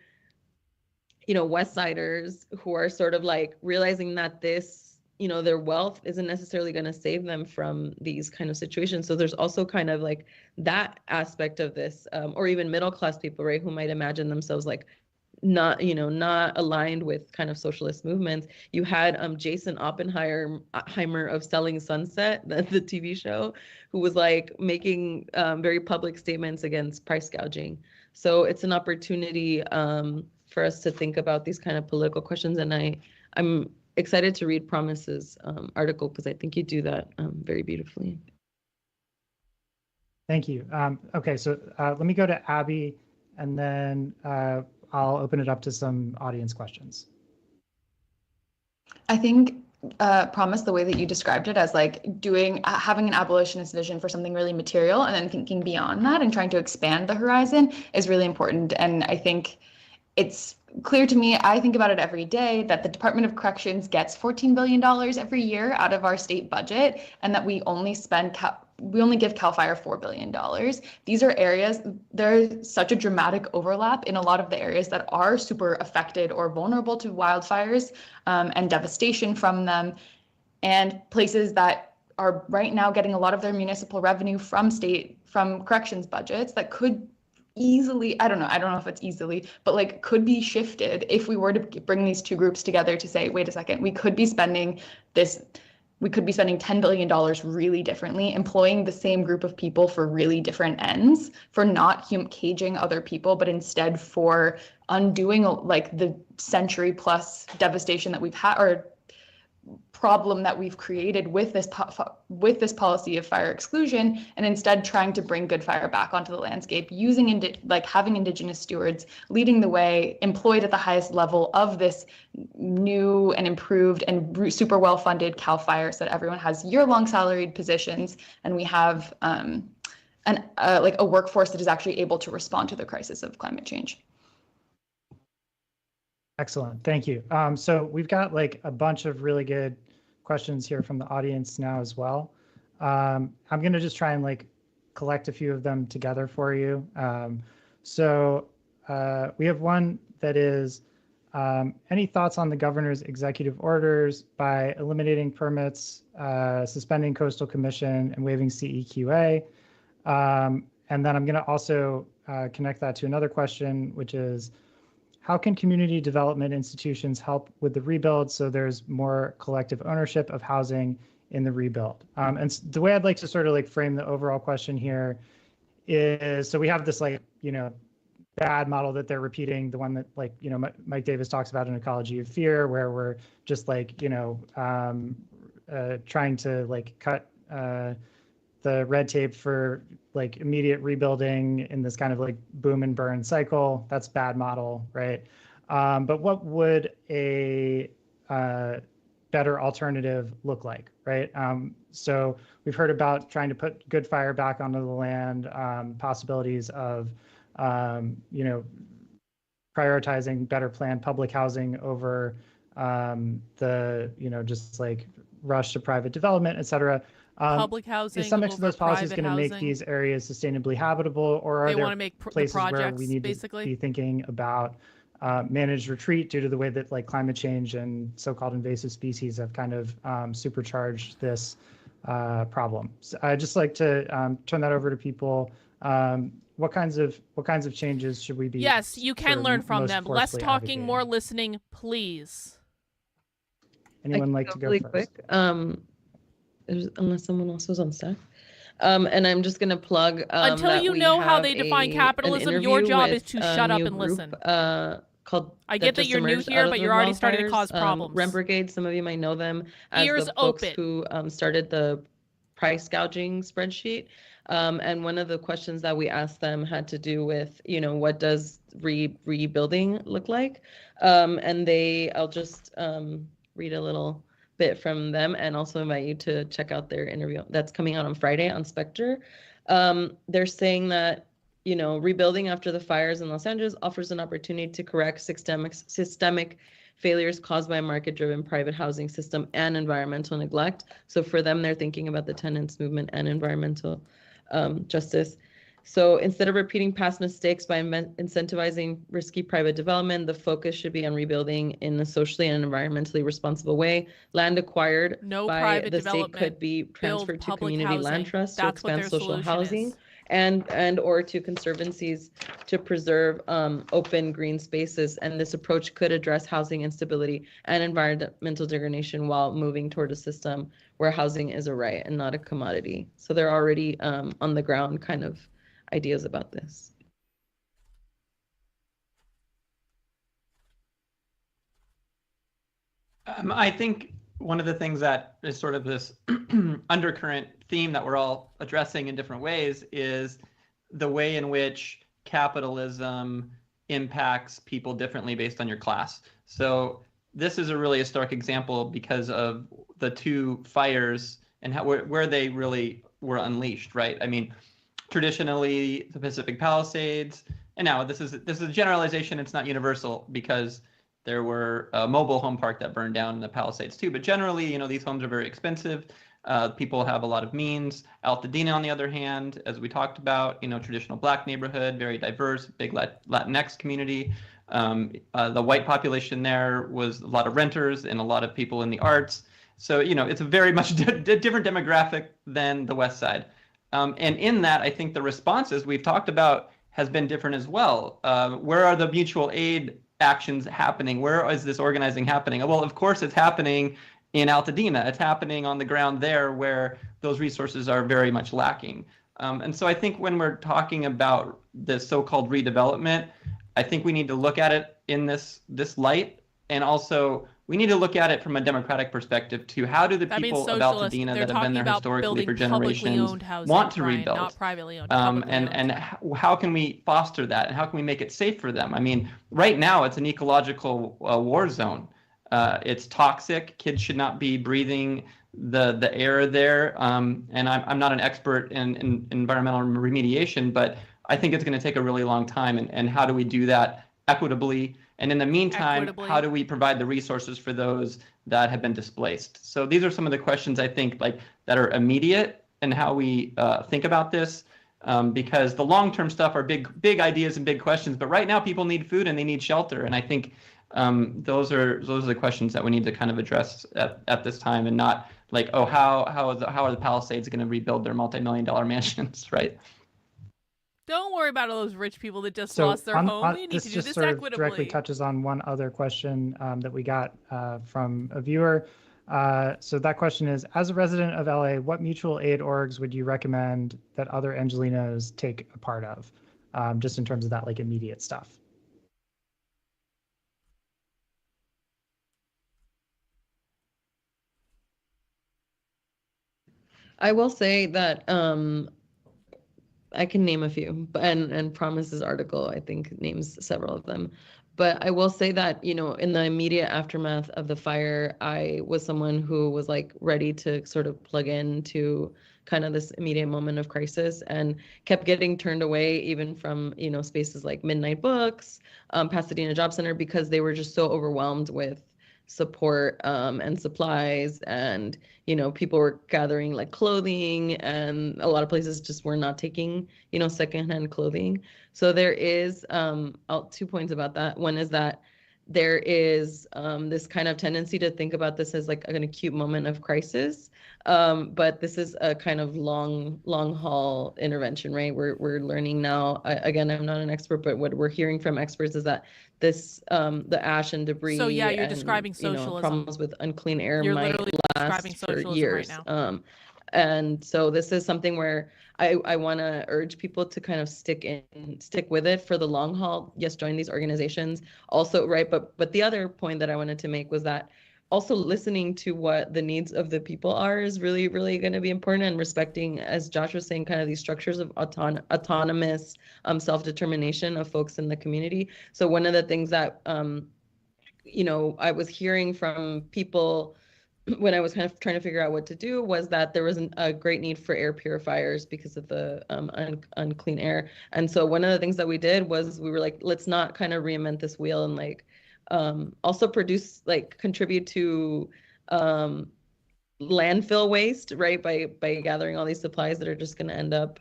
you know, West Siders who are sort of like realizing that this, you know, their wealth isn't necessarily going to save them from these kind of situations. So there's also kind of like that aspect of this, or even middle class people, right, who might imagine themselves like not, you know, not aligned with kind of socialist movements. You had Jason Oppenheimer of Selling Sunset, the TV show, who was like making very public statements against price gouging. So it's an opportunity for us to think about these kind of political questions. And I'm excited to read Promise's article, because I think you do that very beautifully. Thank you. Okay, so let me go to Abby, and then I'll open it up to some audience questions. I think Promise, the way that you described it as like having an abolitionist vision for something really material and then thinking beyond that and trying to expand the horizon is really important. And I think it's clear to me, I think about it every day, that the Department of Corrections gets $14 billion every year out of our state budget, and that we only give CAL FIRE $4 billion. These are areas, there's such a dramatic overlap in a lot of the areas that are super affected or vulnerable to wildfires and devastation from them, and places that are right now getting a lot of their municipal revenue from corrections budgets that could easily, I don't know if it's easily, but like could be shifted if we were to bring these two groups together to say, wait a second, we could be spending $10 billion really differently, employing the same group of people for really different ends, for not caging other people, but instead for undoing like the century plus devastation that we've had, or problem that we've created with this policy of fire exclusion, and instead trying to bring good fire back onto the landscape, using having indigenous stewards leading the way, employed at the highest level of this new and improved and super well funded CAL FIRE, so that everyone has year-long salaried positions, and we have a workforce that is actually able to respond to the crisis of climate change. Excellent, thank you. So we've got like a bunch of really good questions here from the audience now as well. I'm going to just try and like collect a few of them together for you. We have one that is, any thoughts on the governor's executive orders by eliminating permits, suspending coastal commission, and waiving CEQA? And then I'm going to also connect that to another question, which is, how can community development institutions help with the rebuild so there's more collective ownership of housing in the rebuild? And the way I'd like to sort of like frame the overall question here is, so we have this like, you know, bad model that they're repeating, the one that like, you know, Mike Davis talks about in Ecology of Fear, where we're just like, you know, trying to like cut the red tape for like immediate rebuilding in this kind of like boom and burn cycle. That's bad model, right? But what would a better alternative look like, right? So we've heard about trying to put good fire back onto the land, possibilities of, you know, prioritizing better planned public housing over the, you know, just like rush to private development, et cetera. public housing Is some of over those policies private going to make housing? these areas sustainably habitable, or are They there want to make the places where projects, we need basically? to be thinking about managed retreat due to the way that like climate change and so-called invasive species have kind of supercharged this problem? So I'd just like to turn that over to people. What kinds of changes should we be? Yes, you can sort of learn from most them. Less forcefully talking, advocating? more listening, please. Anyone like to go really first? quick? Unless someone else was on staff. And I'm just going to plug Until that you we know how have they define an capitalism, your interview job is with to a shut up new and group, listen. Called I get that just you're new emerged here, out of but the you're already starting to wildfires. cause problems. Rent Brigade, some of you might know them as Ears the folks open. who started the price gouging spreadsheet. And one of the questions that we asked them had to do with, what does rebuilding look like? I'll just read a little bit from them and also invite you to check out their interview that's coming out on Friday on Spectre. They're saying that, rebuilding after the fires in Los Angeles offers an opportunity to correct systemic failures caused by a market-driven private housing system and environmental neglect. So for them, they're thinking about the tenants movement and environmental justice. So instead of repeating past mistakes by incentivizing risky private development, the focus should be on rebuilding in a socially and environmentally responsible way. Land acquired by the state could be transferred to community land trusts to expand social housing and or to conservancies to preserve open green spaces. And this approach could address housing instability and environmental degradation while moving toward a system where housing is a right and not a commodity. So they're already on the ground kind of ideas about this. I think one of the things that is sort of this undercurrent theme that we're all addressing in different ways is the way in which capitalism impacts people differently based on your class. So this is a really historic example because of the two fires and where they really were unleashed, right? I mean, traditionally the Pacific Palisades, and now this is a generalization, it's not universal because there were a mobile home park that burned down in the Palisades too, but generally, these homes are very expensive. People have a lot of means. Altadena, on the other hand, as we talked about, traditional Black neighborhood, very diverse, big Latinx community. The white population there was a lot of renters and a lot of people in the arts. So, it's a very much different demographic than the West Side. And in that, I think the responses we've talked about has been different as well. Where are the mutual aid actions happening? Where is this organizing happening? Well, of course, it's happening in Altadena. It's happening on the ground there where those resources are very much lacking. And so I think when we're talking about the so-called redevelopment, I think we need to look at it in this light, and also we need to look at it from a democratic perspective too. How do the people of Altadena that have been there historically for generations want to rebuild? Not privately owned. And how can we foster that, and how can we make it safe for them? I mean, right now it's an ecological war zone. It's toxic. Kids should not be breathing the air there. And I'm not an expert in environmental remediation, but I think it's going to take a really long time. And how do we do that equitably? And in the meantime, how do we provide the resources for those that have been displaced? So these are some of the questions I think that are immediate and how we think about this. Because the long-term stuff are big ideas and big questions, but right now people need food and they need shelter. And I think those are the questions that we need to kind of address at this time, and not like, oh, how are the Palisades going to rebuild their multi-million-dollar mansions, right? Don't worry about all those rich people that just lost their home. We need to do this sort equitably. of directly touches on one other question that we got from a viewer. So that question is, as a resident of LA, what mutual aid orgs would you recommend that other Angelinos take a part of, just in terms of that immediate stuff? I will say that I can name a few, and Promise's article, I think, names several of them. But I will say that, in the immediate aftermath of the fire, I was someone who was ready to sort of plug into kind of this immediate moment of crisis, and kept getting turned away even from, spaces like Midnight Books, Pasadena Job Center, because they were just so overwhelmed with support and supplies, and people were gathering like clothing, and a lot of places just were not taking secondhand clothing. So there is 2 points about that. One is that there is this kind of tendency to think about this as like an acute moment of crisis, but this is a kind of long haul intervention, right? We're learning now. Again, I'm not an expert, but what we're hearing from experts is that this the ash and debris. So yeah, you're and, describing socialism. Problems with unclean air you're might last for years. Right now. And so this is something where I want to urge people to kind of stick with it for the long haul. Yes, join these organizations also, right? But the other point that I wanted to make was that also listening to what the needs of the people are is really, really going to be important, and respecting, as Josh was saying, kind of these structures of autonomous self-determination of folks in the community. So one of the things that, I was hearing from people when I was kind of trying to figure out what to do was that there was a great need for air purifiers because of the unclean air. And so one of the things that we did was we were like, let's not kind of reinvent this wheel, and like also contribute to landfill waste, right? By gathering all these supplies that are just going to end up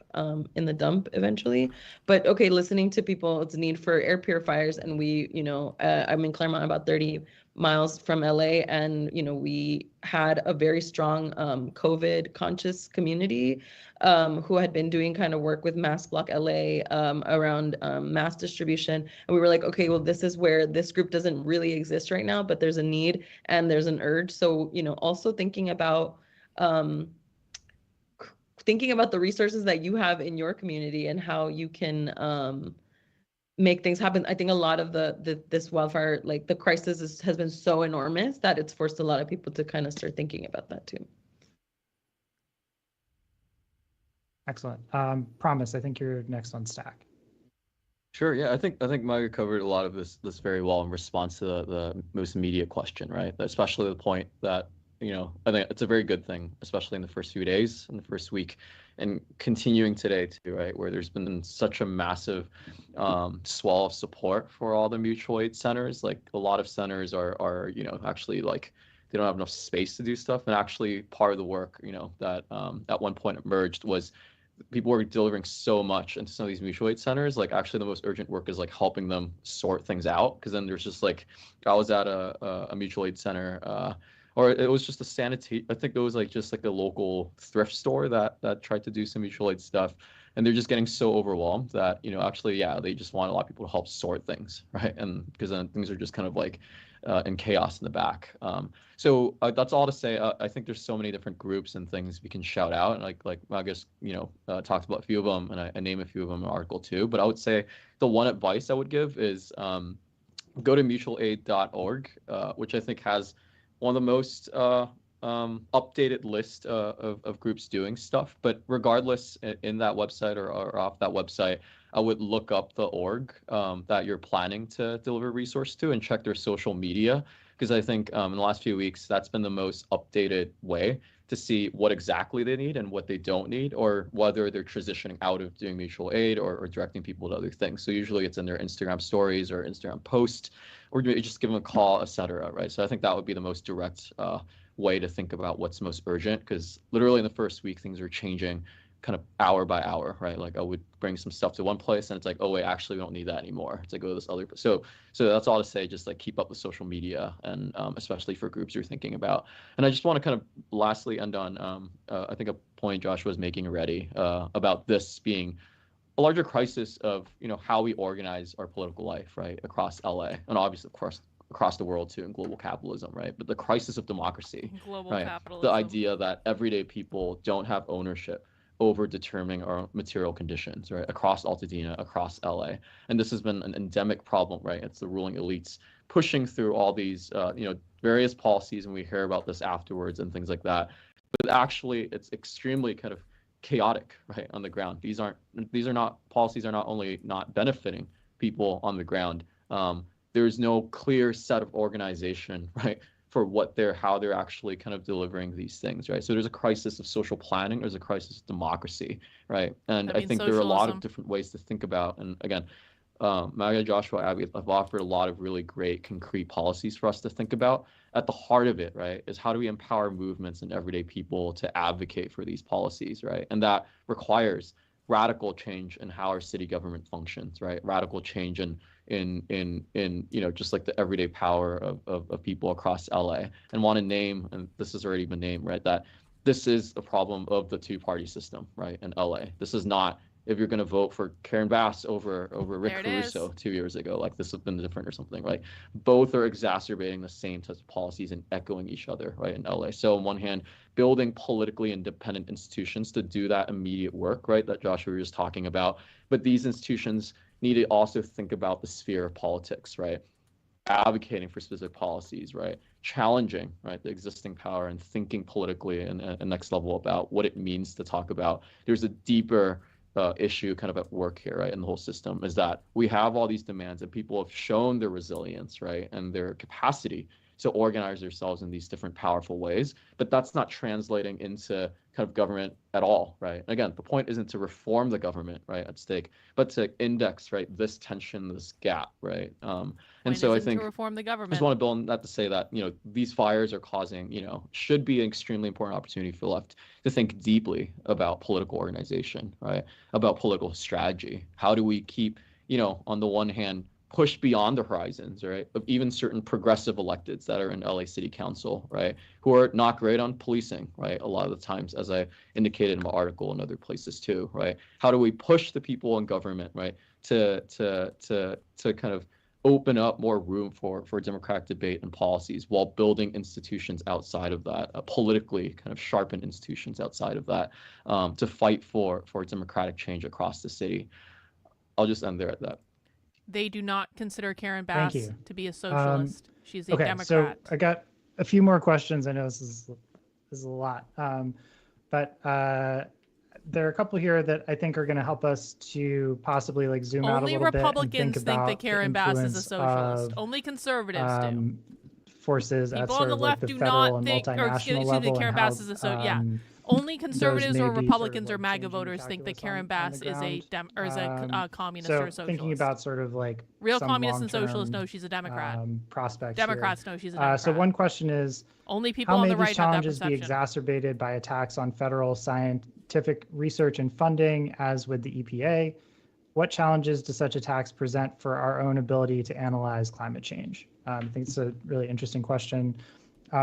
in the dump eventually. But okay, listening to people, it's a need for air purifiers. And we, I'm in Claremont, about 30 miles from LA, and we had a very strong COVID conscious community who had been doing kind of work with Mass Block LA around mass distribution. And we were like, okay, well, this is where this group doesn't really exist right now, but there's a need and there's an urge. So also thinking about the resources that you have in your community and how you can make things happen. I think a lot of this wildfire, like the crisis has been so enormous that it's forced a lot of people to kind of start thinking about that too. Excellent. Promise, I think you're next on Stack. Sure. Yeah, I think Margaret covered a lot of this very well in response to the most immediate question, right? Especially the point that I think it's a very good thing, especially in the first few days, in the first week, and continuing today too, right? Where there's been such a massive swell of support for all the mutual aid centers. Like a lot of centers are actually like they don't have enough space to do stuff. And actually part of the work, that at one point emerged was people were delivering so much into some of these mutual aid centers. Like actually the most urgent work is like helping them sort things out. Cause then there's just like, I was at a mutual aid center, or it was just I think it was like just like a local thrift store that tried to do some mutual aid stuff. And they're just getting so overwhelmed that, actually, yeah, they just want a lot of people to help sort things, right? And because then things are just kind of like in chaos in the back. So that's all to say. I think there's so many different groups and things we can shout out. And like I guess, talked about a few of them, and I name a few of them in the article too. But I would say the one advice I would give is go to mutualaid.org, which I think has one of the most updated list of groups doing stuff. But regardless, in that website or off that website, I would look up the org that you're planning to deliver resource to and check their social media, because I think in the last few weeks, that's been the most updated way to see what exactly they need and what they don't need, or whether they're transitioning out of doing mutual aid or directing people to other things. So usually it's in their Instagram stories or Instagram post, or you just give them a call, etc. Right? So I think that would be the most direct way to think about what's most urgent, because literally in the first week, things are changing kind of hour by hour, right? Like I would bring some stuff to one place and it's like, oh wait, actually we don't need that anymore. It's like, go to this other. So that's all to say, just like keep up with social media, and especially for groups you're thinking about. And I just want to kind of lastly end on, I think a point Josh was making already about this being a larger crisis of, how we organize our political life, right? Across LA, and obviously, of course, across the world too, in global capitalism, right? But the crisis of democracy, global right? Capitalism. The idea that everyday people don't have ownership over determining our material conditions, right? Across Altadena, across LA. And this has been an endemic problem, right? It's the ruling elites pushing through all these, various policies, and we hear about this afterwards and things like that. But actually, it's extremely kind of chaotic, right, on the ground. Policies are not only not benefiting people on the ground, there's no clear set of organization, right, for how they're actually kind of delivering these things, right? So there's a crisis of social planning, there's a crisis of democracy, right? And I think there are a lot of different ways to think about, and again, Maga, Joshua, Abby have offered a lot of really great concrete policies for us to think about. At the heart of it, right, is how do we empower movements and everyday people to advocate for these policies, right? And that requires radical change in how our city government functions, right? Radical change in just like the everyday power of people across LA. And want to name, and this has already been named, right, that this is a problem of the two-party system, right, in LA. This is not, if you're going to vote for Karen Bass over Rick Caruso 2 years ago, like this has been different or something, right? Both are exacerbating the same types of policies and echoing each other, right, in LA. So on one hand, building politically independent institutions to do that immediate work, right, that Joshua was talking about. But these institutions need to also think about the sphere of politics, right? Advocating for specific policies, right? Challenging, right, the existing power and thinking politically and next level about what it means to talk about. There's a deeper issue kind of at work here, right, in the whole system, is that we have all these demands and people have shown their resilience, right, and their capacity to organize themselves in these different powerful ways, but that's not translating into kind of government at all, right? Again, the point isn't to reform the government, right, at stake, but to index, right, this tension, this gap, right? And so I think to reform the government. I just want to build on that to say that, these fires are causing, should be an extremely important opportunity for the left to think deeply about political organization, right? About political strategy. How do we keep, on the one hand, push beyond the horizons, right, of even certain progressive electeds that are in LA City Council, right, who are not great on policing, right, a lot of the times, as I indicated in my article and other places too, right? How do we push the people in government, right, to kind of open up more room for democratic debate and policies while building institutions outside of that, politically kind of sharpened institutions outside of that, to fight for democratic change across the city. I'll just end there at that. They do not consider Karen Bass to be a socialist. She's a okay, Democrat. So I got a few more questions. I know this is a lot, but there are a couple here that I think are going to help us to possibly like zoom out a little bit. Only Republicans think that Karen Bass is a socialist. Only conservatives do. Forces People at sort on the of left like the do federal not and think, multinational level, Karen Bass is a socialist. Only conservatives or Republicans or MAGA changing voters think that Karen on Bass the is a ground. communist So or a socialist. thinking about sort of like real some communists and long-term, socialists know she's a Democrat. Prospects Democrats here. know she's a Democrat. So one question is, only people how on may the right these have that challenges be perception. exacerbated by attacks on federal scientific research and funding, as with the EPA? What challenges do such attacks present for our own ability to analyze climate change? I think it's a really interesting question.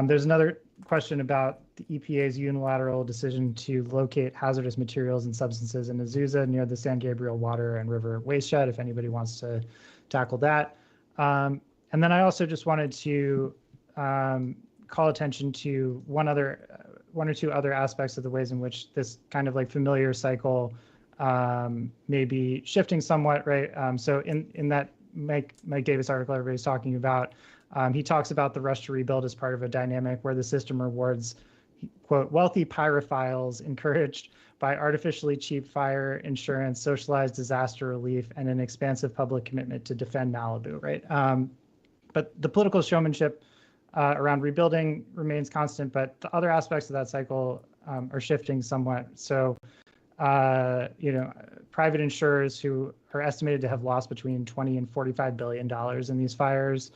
There's another question about the EPA's unilateral decision to locate hazardous materials and substances in Azusa near the San Gabriel water and river watershed, if anybody wants to tackle that. And then I also just wanted to call attention to one or two other aspects of the ways in which this kind of like familiar cycle may be shifting somewhat, right? So in that Mike Davis article everybody's talking about, he talks about the rush to rebuild as part of a dynamic where the system rewards, quote, wealthy pyrophiles encouraged by artificially cheap fire insurance, socialized disaster relief, and an expansive public commitment to defend Malibu, right? But the political showmanship around rebuilding remains constant, but the other aspects of that cycle are shifting somewhat. So, private insurers who are estimated to have lost between $20 and $45 billion in these fires,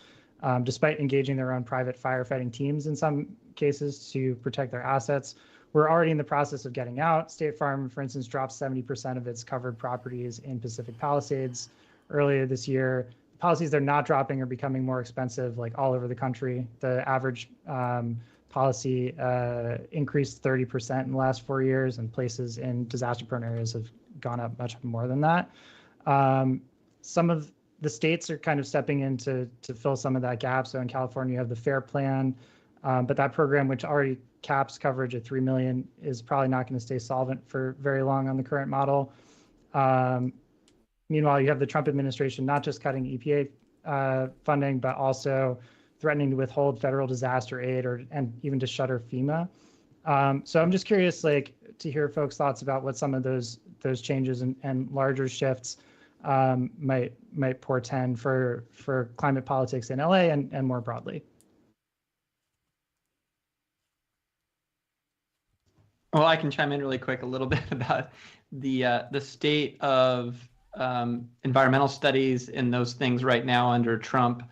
despite engaging their own private firefighting teams in some cases to protect their assets. We're already in the process of getting out. State Farm, for instance, dropped 70% of its covered properties in Pacific Palisades earlier this year. The policies they're not dropping are becoming more expensive, like all over the country. The average policy increased 30% in the last 4 years, and places in disaster-prone areas have gone up much more than that. Some of the states are kind of stepping in to fill some of that gap. So in California, you have the FAIR Plan, but that program, which already caps coverage at 3 million, is probably not going to stay solvent for very long on the current model. Meanwhile, you have the Trump administration not just cutting EPA funding, but also threatening to withhold federal disaster aid and even to shutter FEMA. So I'm just curious, like, to hear folks' thoughts about what some of those changes and larger shifts might portend for climate politics in LA and more broadly. Well, I can chime in really quick a little bit about the state of environmental studies and those things right now under Trump.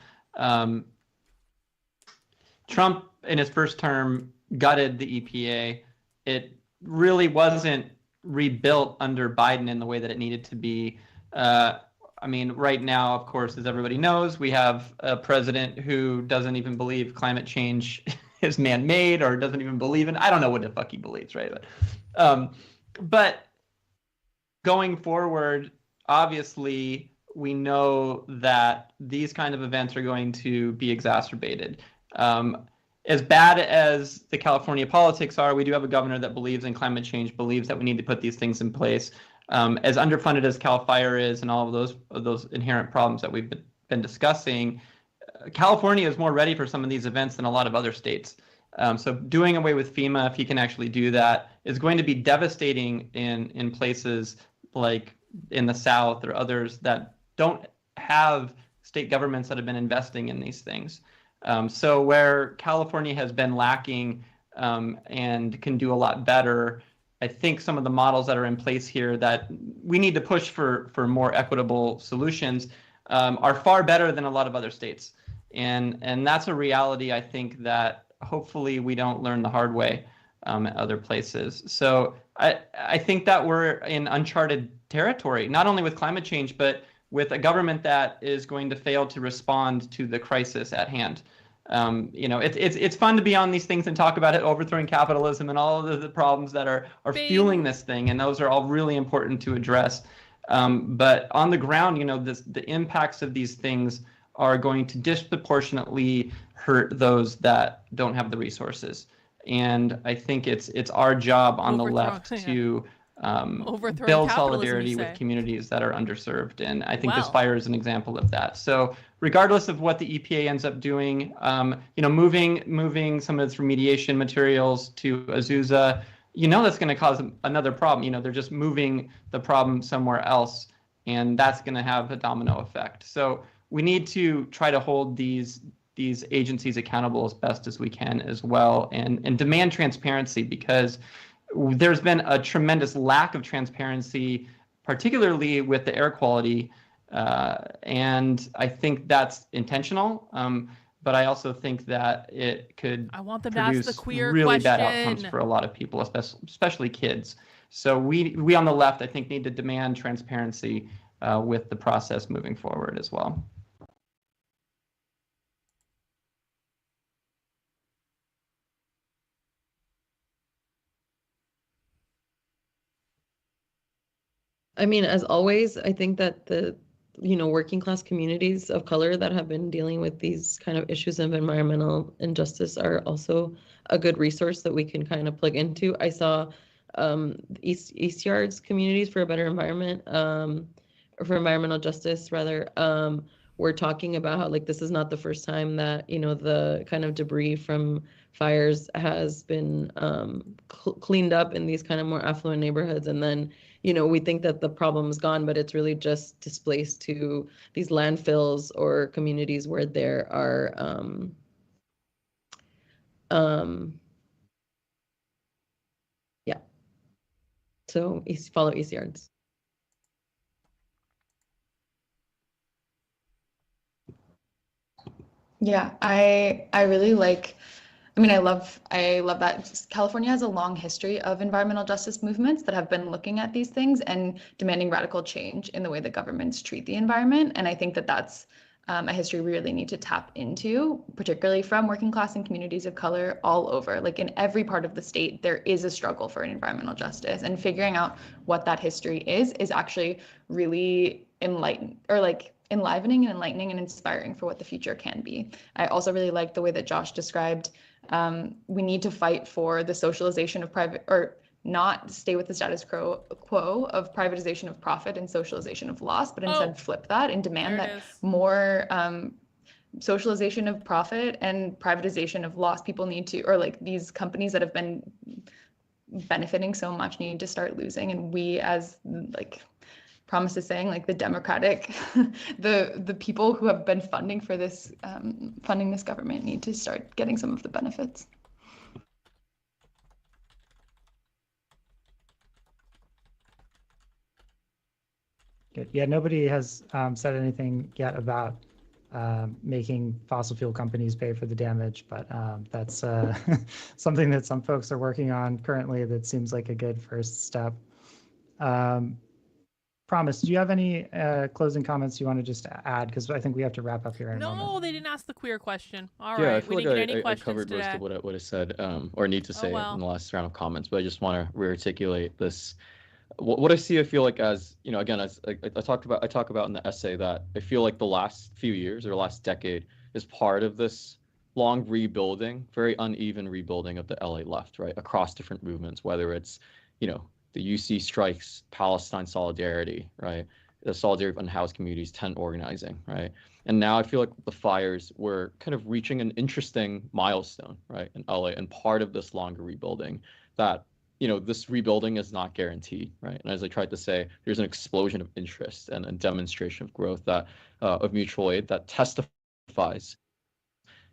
Trump, in his first term, gutted the EPA. It really wasn't rebuilt under Biden in the way that it needed to be. I mean, right now, of course, as everybody knows, we have a president who doesn't even believe climate change is man-made, or doesn't even believe in, I don't know what the fuck he believes, right? But going forward, obviously, we know that these kind of events are going to be exacerbated. As bad as the California politics are, we do have a governor that believes in climate change, believes that we need to put these things in place. As underfunded as Cal Fire is and all of those inherent problems that we've been discussing, California is more ready for some of these events than a lot of other states. So doing away with FEMA, if he can actually do that, is going to be devastating in places like in the South or others that don't have state governments that have been investing in these things. So where California has been lacking and can do a lot better, I think some of the models that are in place here that we need to push for more equitable solutions are far better than a lot of other states. And that's a reality, I think, that hopefully we don't learn the hard way at other places. So I think that we're in uncharted territory, not only with climate change, but with a government that is going to fail to respond to the crisis at hand. It's fun to be on these things and talk about it, overthrowing capitalism and all of the problems that are fueling this thing, and those are all really important to address. But on the ground, the impacts of these things are going to disproportionately hurt those that don't have the resources. And I think it's our job on the left to build solidarity with communities that are underserved. And I think this fire is an example of that. So regardless of what the EPA ends up doing, moving some of its remediation materials to Azusa, that's going to cause another problem. They're just moving the problem somewhere else, and that's going to have a domino effect. So we need to try to hold these agencies accountable as best as we can as well, and demand transparency, because there's been a tremendous lack of transparency, particularly with the air quality, and I think that's intentional. But I also think that it could produce really bad outcomes for a lot of people, especially kids. So we on the left, I think, need to demand transparency with the process moving forward as well. I mean, as always, I think that the working class communities of color that have been dealing with these kind of issues of environmental injustice are also a good resource that we can kind of plug into. I saw East Yards Communities for a Better Environment, or for environmental justice rather, we're talking about how this is not the first time that the kind of debris from fires has been cleaned up in these kind of more affluent neighborhoods, and then we think that the problem is gone, but it's really just displaced to these landfills or communities where there are so follow East Yards. Yeah, I really I love that California has a long history of environmental justice movements that have been looking at these things and demanding radical change in the way that governments treat the environment. And I think that that's a history we really need to tap into, particularly from working class and communities of color all over. In every part of the state, there is a struggle for environmental justice, and figuring out what that history is actually really enlivening and enlightening and inspiring for what the future can be. I also really like the way that Josh described we need to fight for the socialization of private, or not stay with the status quo of privatization of profit and socialization of loss, but instead flip that and demand that more socialization of profit and privatization of loss. People need to, or these companies that have been benefiting so much need to start losing. And we, as Promise is saying, the democratic, the people who have been funding this government need to start getting some of the benefits. Good. Yeah, nobody has said anything yet about making fossil fuel companies pay for the damage, but that's something that some folks are working on currently that seems like a good first step. Promise, do you have any closing comments you want to just add? Because I think we have to wrap up here in a moment. No, they didn't ask the queer question. All Yeah, I right, feel we like didn't get any I questions covered most today. of what I said or need to say in the last round of comments, but I just want to rearticulate this. What I see, I feel like as, you know, again, as I talk about in the essay that I feel like the last few years or last decade is part of this long rebuilding, very uneven rebuilding of the LA left, right, across different movements, whether it's, you know, the UC strikes, Palestine solidarity, right, the solidarity of unhoused communities, tent organizing, right, and now I feel like the fires were kind of reaching an interesting milestone, right, in LA, and part of this longer rebuilding that, you know, this rebuilding is not guaranteed, right? And as I tried to say, there's an explosion of interest and a demonstration of growth that of mutual aid that testifies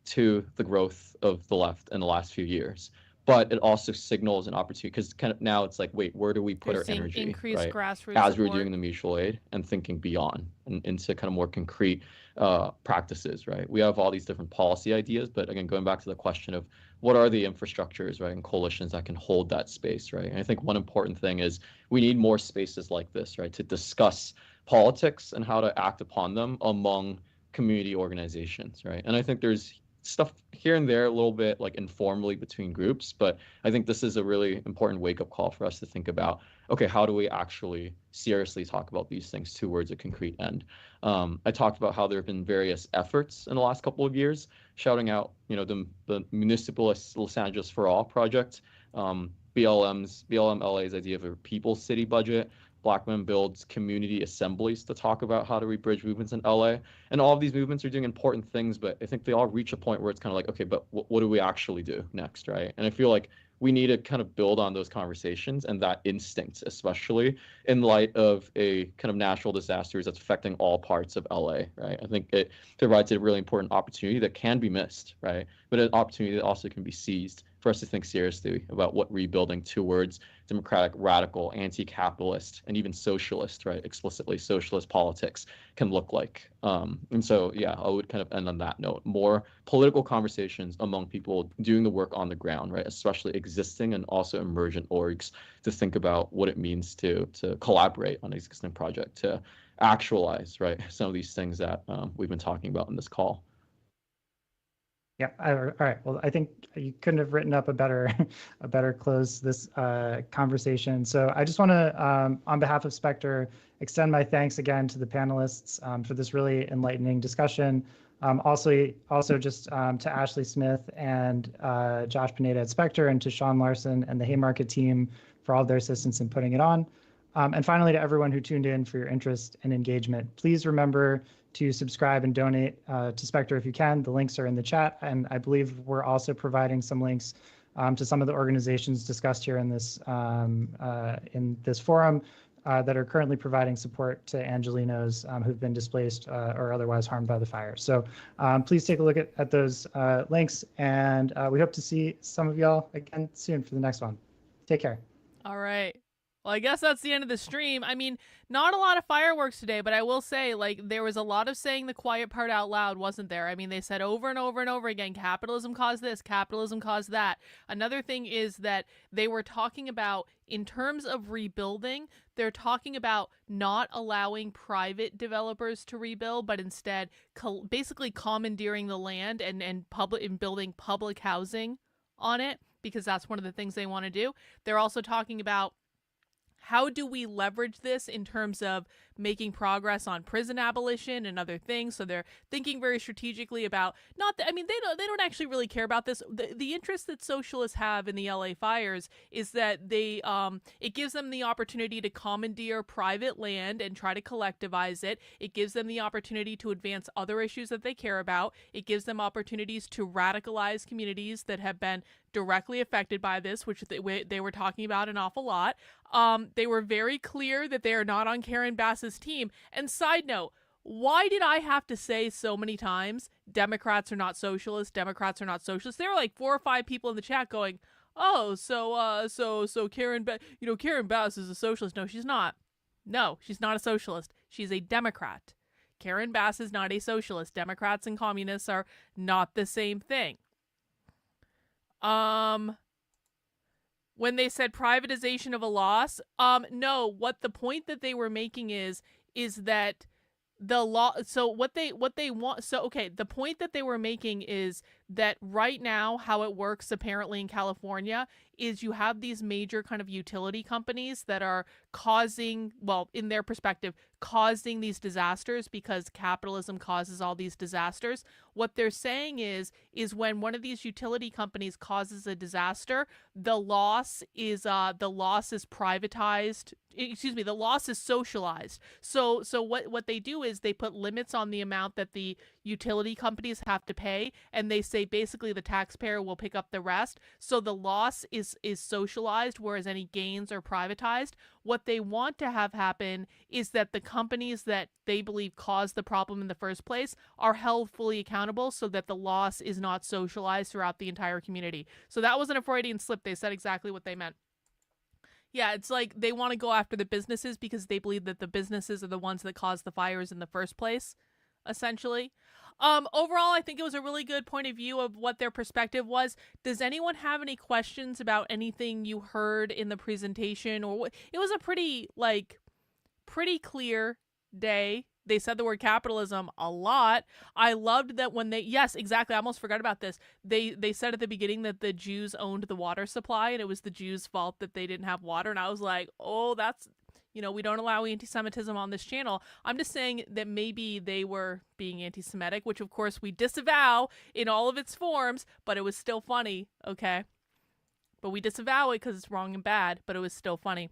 to the growth of the left in the last few years. But it also signals an opportunity because kind of now it's like, wait, where do we put our energy, right? Grassroots as support. we're doing the mutual aid and thinking beyond and into kind of more concrete practices, right? We have all these different policy ideas, but again, going back to the question of what are the infrastructures, right, and coalitions that can hold that space, right? And I think one important thing is we need more spaces like this, right, to discuss politics and how to act upon them among community organizations, right? And I think there's stuff here and there a little bit like informally between groups, but I think this is a really important wake-up call for us to think about, okay, how do we actually seriously talk about these things towards a concrete end? I talked about how there have been various efforts in the last couple of years shouting out, you know, the Municipalist Los Angeles for All project, BLM LA's idea of a people's city budget. Black Men builds community assemblies to talk about how to rebridge movements in LA. And all of these movements are doing important things, but I think they all reach a point where it's kind of like, okay, but what do we actually do next, right? And I feel like we need to kind of build on those conversations and that instinct, especially in light of a kind of natural disasters that's affecting all parts of LA, right? I think it provides a really important opportunity that can be missed, right? But an opportunity that also can be seized for us to think seriously about what rebuilding towards democratic, radical, anti-capitalist, and even socialist, right, explicitly socialist politics can look like. And so, yeah, I would kind of end on that note. More political conversations among people doing the work on the ground, right, especially existing and also emergent orgs to think about what it means to collaborate on an existing project, to actualize, right, some of these things that we've been talking about in this call. Yeah. All right. Well, I think you couldn't have written up a better close this conversation. So I just want to, on behalf of Spectre, extend my thanks again to the panelists for this really enlightening discussion. Also just to Ashley Smith and Josh Pineda at Spectre, and to Sean Larson and the Haymarket team for all of their assistance in putting it on. And finally, to everyone who tuned in for your interest and engagement, please remember to subscribe and donate to Spectre if you can. The links are in the chat, and I believe we're also providing some links to some of the organizations discussed here in this forum that are currently providing support to Angelenos who've been displaced or otherwise harmed by the fire. So please take a look at those links, and we hope to see some of y'all again soon for the next one. Take care. All right. Well, I guess that's the end of the stream. I mean, not a lot of fireworks today, but I will say, like, there was a lot of saying the quiet part out loud, wasn't there? I mean, they said over and over and over again, capitalism caused this, capitalism caused that. Another thing is that they were talking about, in terms of rebuilding, they're talking about not allowing private developers to rebuild, but instead basically commandeering the land and building public housing on it, because that's one of the things they want to do. They're also talking about how do we leverage this in terms of making progress on prison abolition and other things? So they're thinking very strategically about they don't actually really care about this. The interest that socialists have in the LA fires is that it gives them the opportunity to commandeer private land and try to collectivize it. It gives them the opportunity to advance other issues that they care about. It gives them opportunities to radicalize communities that have been directly affected by this, which they were talking about an awful lot. They were very clear that they are not on Karen Bass's team. And side note, why did I have to say so many times, Democrats are not socialists, Democrats are not socialists? There were like 4 or 5 people in the chat going, oh, so Karen Bass is a socialist. No, she's not. No, she's not a socialist. She's a Democrat. Karen Bass is not a socialist. Democrats and communists are not the same thing. When they said privatization of a loss, no, what the point that they were making is that the law, so what they want, so okay, the point that they were making is that right now how it works apparently in California is you have these major kind of utility companies that are causing, well, in their perspective, causing these disasters because capitalism causes all these disasters. What they're saying is when one of these utility companies causes a disaster, the loss is privatized. Excuse me, the loss is socialized. So what they do is they put limits on the amount that the utility companies have to pay, and they say basically the taxpayer will pick up the rest. So the loss is socialized, whereas any gains are privatized. What they want to have happen is that the companies that they believe caused the problem in the first place are held fully accountable so that the loss is not socialized throughout the entire community. So that wasn't a Freudian slip. They said exactly what they meant. Yeah, it's like they want to go after the businesses because they believe that the businesses are the ones that caused the fires in the first place, essentially. Overall, I think it was a really good point of view of what their perspective was. Does anyone have any questions about anything you heard in the presentation? Or what? It was a pretty clear day. They said the word capitalism a lot. I loved that when they, yes, exactly. I almost forgot about this. They said at the beginning that the Jews owned the water supply and it was the Jews' fault that they didn't have water. And I was like, oh, that's, we don't allow anti-Semitism on this channel. I'm just saying that maybe they were being anti-Semitic, which of course we disavow in all of its forms, but it was still funny, okay? But we disavow it because it's wrong and bad, but it was still funny.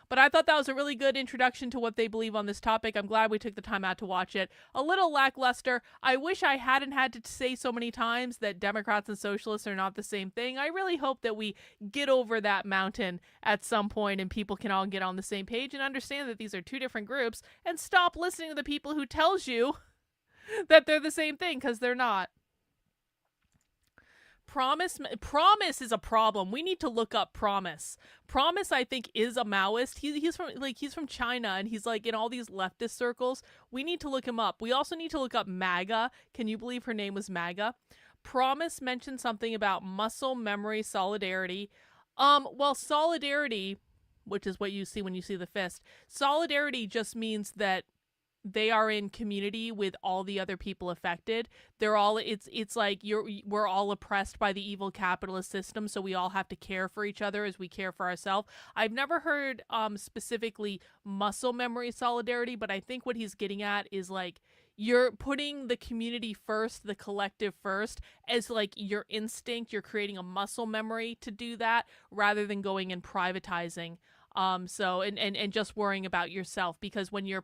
But I thought that was a really good introduction to what they believe on this topic. I'm glad we took the time out to watch it. A little lackluster. I wish I hadn't had to say so many times that Democrats and socialists are not the same thing. I really hope that we get over that mountain at some point and people can all get on the same page and understand that these are two different groups and stop listening to the people who tells you that they're the same thing, because they're not. Promise is a problem. We need to look up Promise. Promise, I think, is a Maoist. He's from China, and he's like in all these leftist circles. We need to look him up. We also need to look up MAGA. Can you believe her name was MAGA? Promise mentioned something about muscle memory solidarity. Well, solidarity, which is what you see when you see the fist. Solidarity just means that they are in community with all the other people affected. They're all, it's like we're all oppressed by the evil capitalist system, so we all have to care for each other as we care for ourselves. I've never heard specifically muscle memory solidarity, but I think what he's getting at is like you're putting the community first, the collective first, as like your instinct. You're creating a muscle memory to do that rather than going and privatizing. So just worrying about yourself, because when you're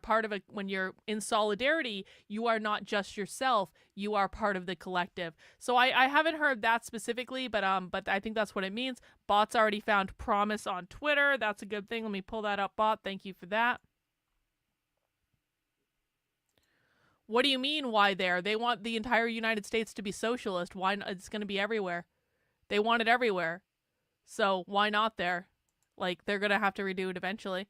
when you're in solidarity, you are not just yourself, you are part of the collective. So I haven't heard that specifically, but I think that's what it means. Bot's already found Promise on Twitter. That's a good thing. Let me pull that up, Bot. Thank you for that. What do you mean, why there? They want the entire United States to be socialist. Why not? It's going to be everywhere. They want it everywhere. So why not there? Like, they're going to have to redo it eventually.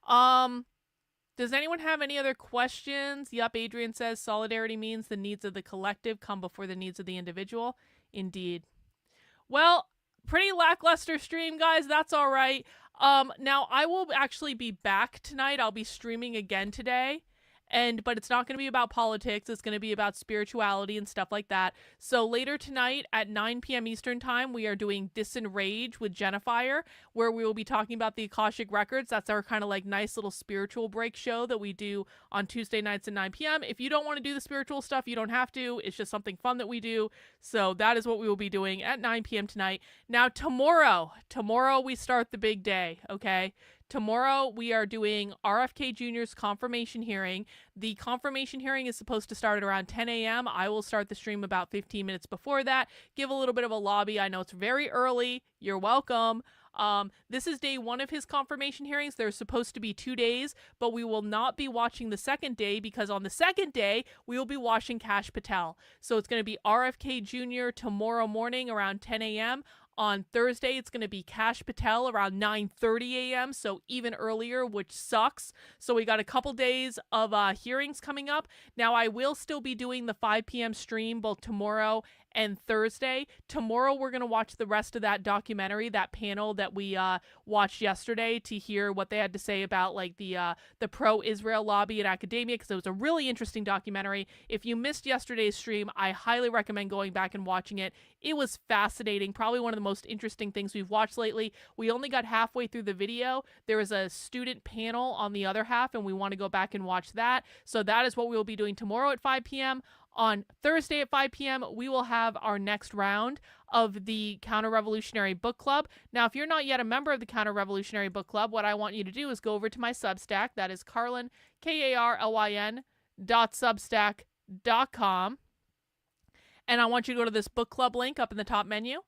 Does anyone have any other questions? Yup, Adrian says solidarity means the needs of the collective come before the needs of the individual. Indeed. Well, pretty lackluster stream, guys. That's all right. Now, I will actually be back tonight. I'll be streaming again today. But it's not going to be about politics. It's going to be about spirituality and stuff like that. So later tonight at 9 p.m. Eastern Time, we are doing Disenrage with Jennifer, where we will be talking about the Akashic Records. That's our kind of like nice little spiritual break show that we do on Tuesday nights at 9 p.m. If you don't want to do the spiritual stuff, you don't have to. It's just something fun that we do. So that is what we will be doing at 9 p.m. tonight. Now, tomorrow we start the big day, okay? Tomorrow, we are doing RFK Jr.'s confirmation hearing. The confirmation hearing is supposed to start at around 10 a.m. I will start the stream about 15 minutes before that. Give a little bit of a lobby. I know it's very early. You're welcome. This is day one of his confirmation hearings. There's supposed to be 2 days, but we will not be watching the second day because on the second day, we will be watching Kash Patel. So it's going to be RFK Jr. tomorrow morning around 10 a.m. On Thursday, it's going to be Kash Patel around 9:30 a.m., so even earlier, which sucks. So we got a couple days of hearings coming up. Now, I will still be doing the 5 p.m. stream both tomorrow and Thursday. Tomorrow, we're going to watch the rest of that documentary, that panel that we watched yesterday, to hear what they had to say about like the pro-Israel lobby in academia, because it was a really interesting documentary. If you missed yesterday's stream, I highly recommend going back and watching it. It was fascinating, probably one of the most interesting things we've watched lately. We only got halfway through the video. There was a student panel on the other half, and we want to go back and watch that. So that is what we will be doing tomorrow at 5 p.m. On Thursday at 5 p.m., we will have our next round of the Counter-Revolutionary Book Club. Now, if you're not yet a member of the Counter-Revolutionary Book Club, what I want you to do is go over to my Substack. That is Carlin, KARLYN.substack.com. And I want you to go to this book club link up in the top menu.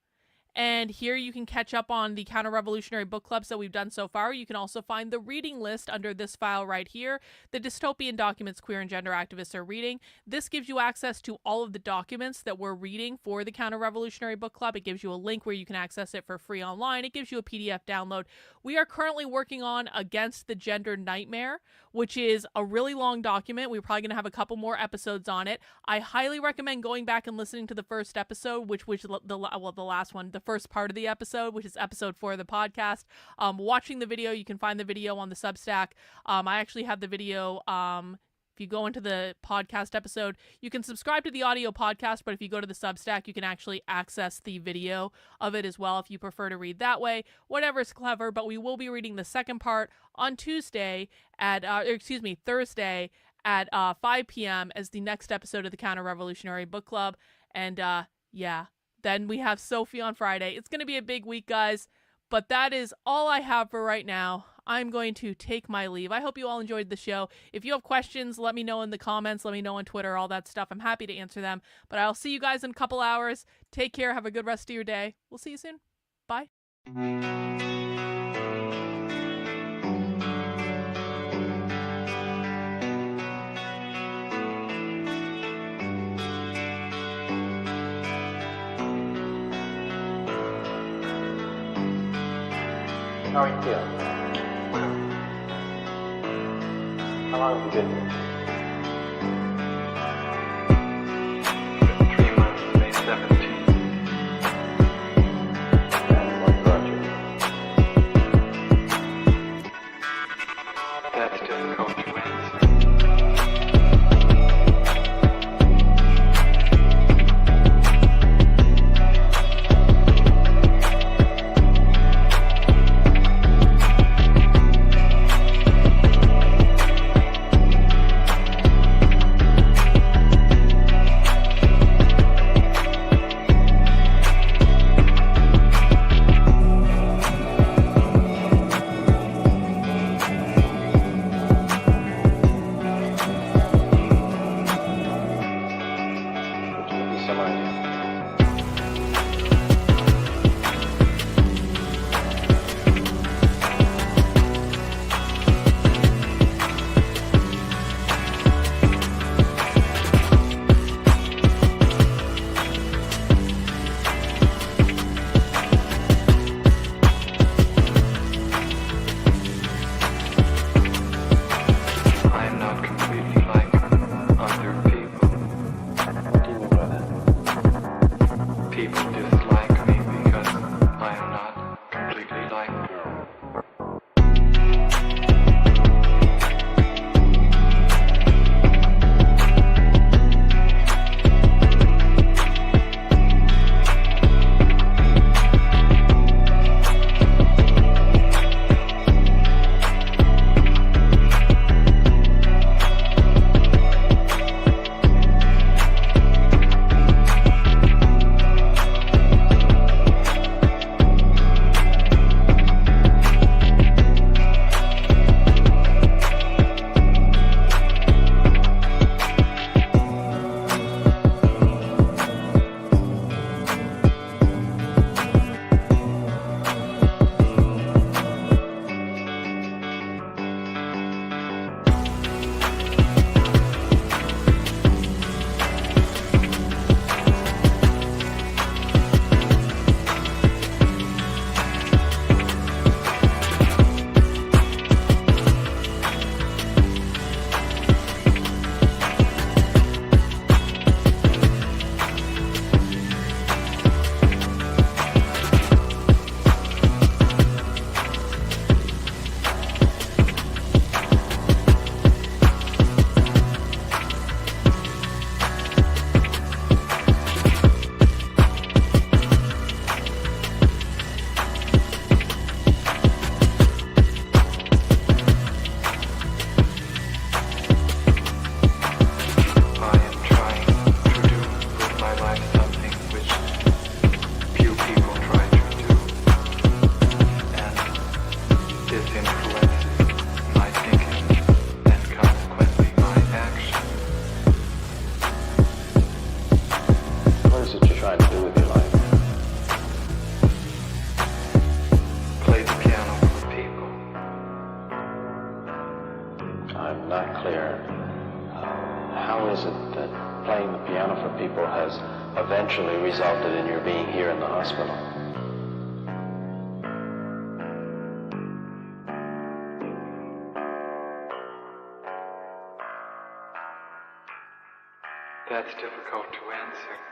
And here you can catch up on the Counter-Revolutionary Book Clubs that we've done so far. You can also find the reading list under this file right here, the dystopian documents queer and gender activists are reading. This gives you access to all of the documents that we're reading for the Counter-Revolutionary Book Club. It gives you a link where you can access it for free online. It gives you a PDF download. We are currently working on Against the Gender Nightmare, which is a really long document. We're probably going to have a couple more episodes on it. I highly recommend going back and listening to the first episode, which the last one, the first part of the episode, which is episode 4 of the podcast. Watching the video, you can find the video on the Substack. I actually have the video. If you go into the podcast episode, you can subscribe to the audio podcast, but if you go to the Substack, you can actually access the video of it as well if you prefer to read that way. Whatever is clever, but we will be reading the second part on Thursday at 5 p.m. as the next episode of the Counter-Revolutionary Book Club. And yeah, then we have Sophie on Friday. It's going to be a big week, guys, but that is all I have for right now. I'm going to take my leave. I hope you all enjoyed the show. If you have questions, let me know in the comments. Let me know on Twitter, all that stuff. I'm happy to answer them. But I'll see you guys in a couple hours. Take care. Have a good rest of your day. We'll see you soon. Bye. How are you feeling? How long have you been here? 3 months, May 17th. And what brought you? That's difficult to answer. What do you mean by that? how is it that playing the piano for people has eventually resulted in your being here in the hospital? That's difficult to answer.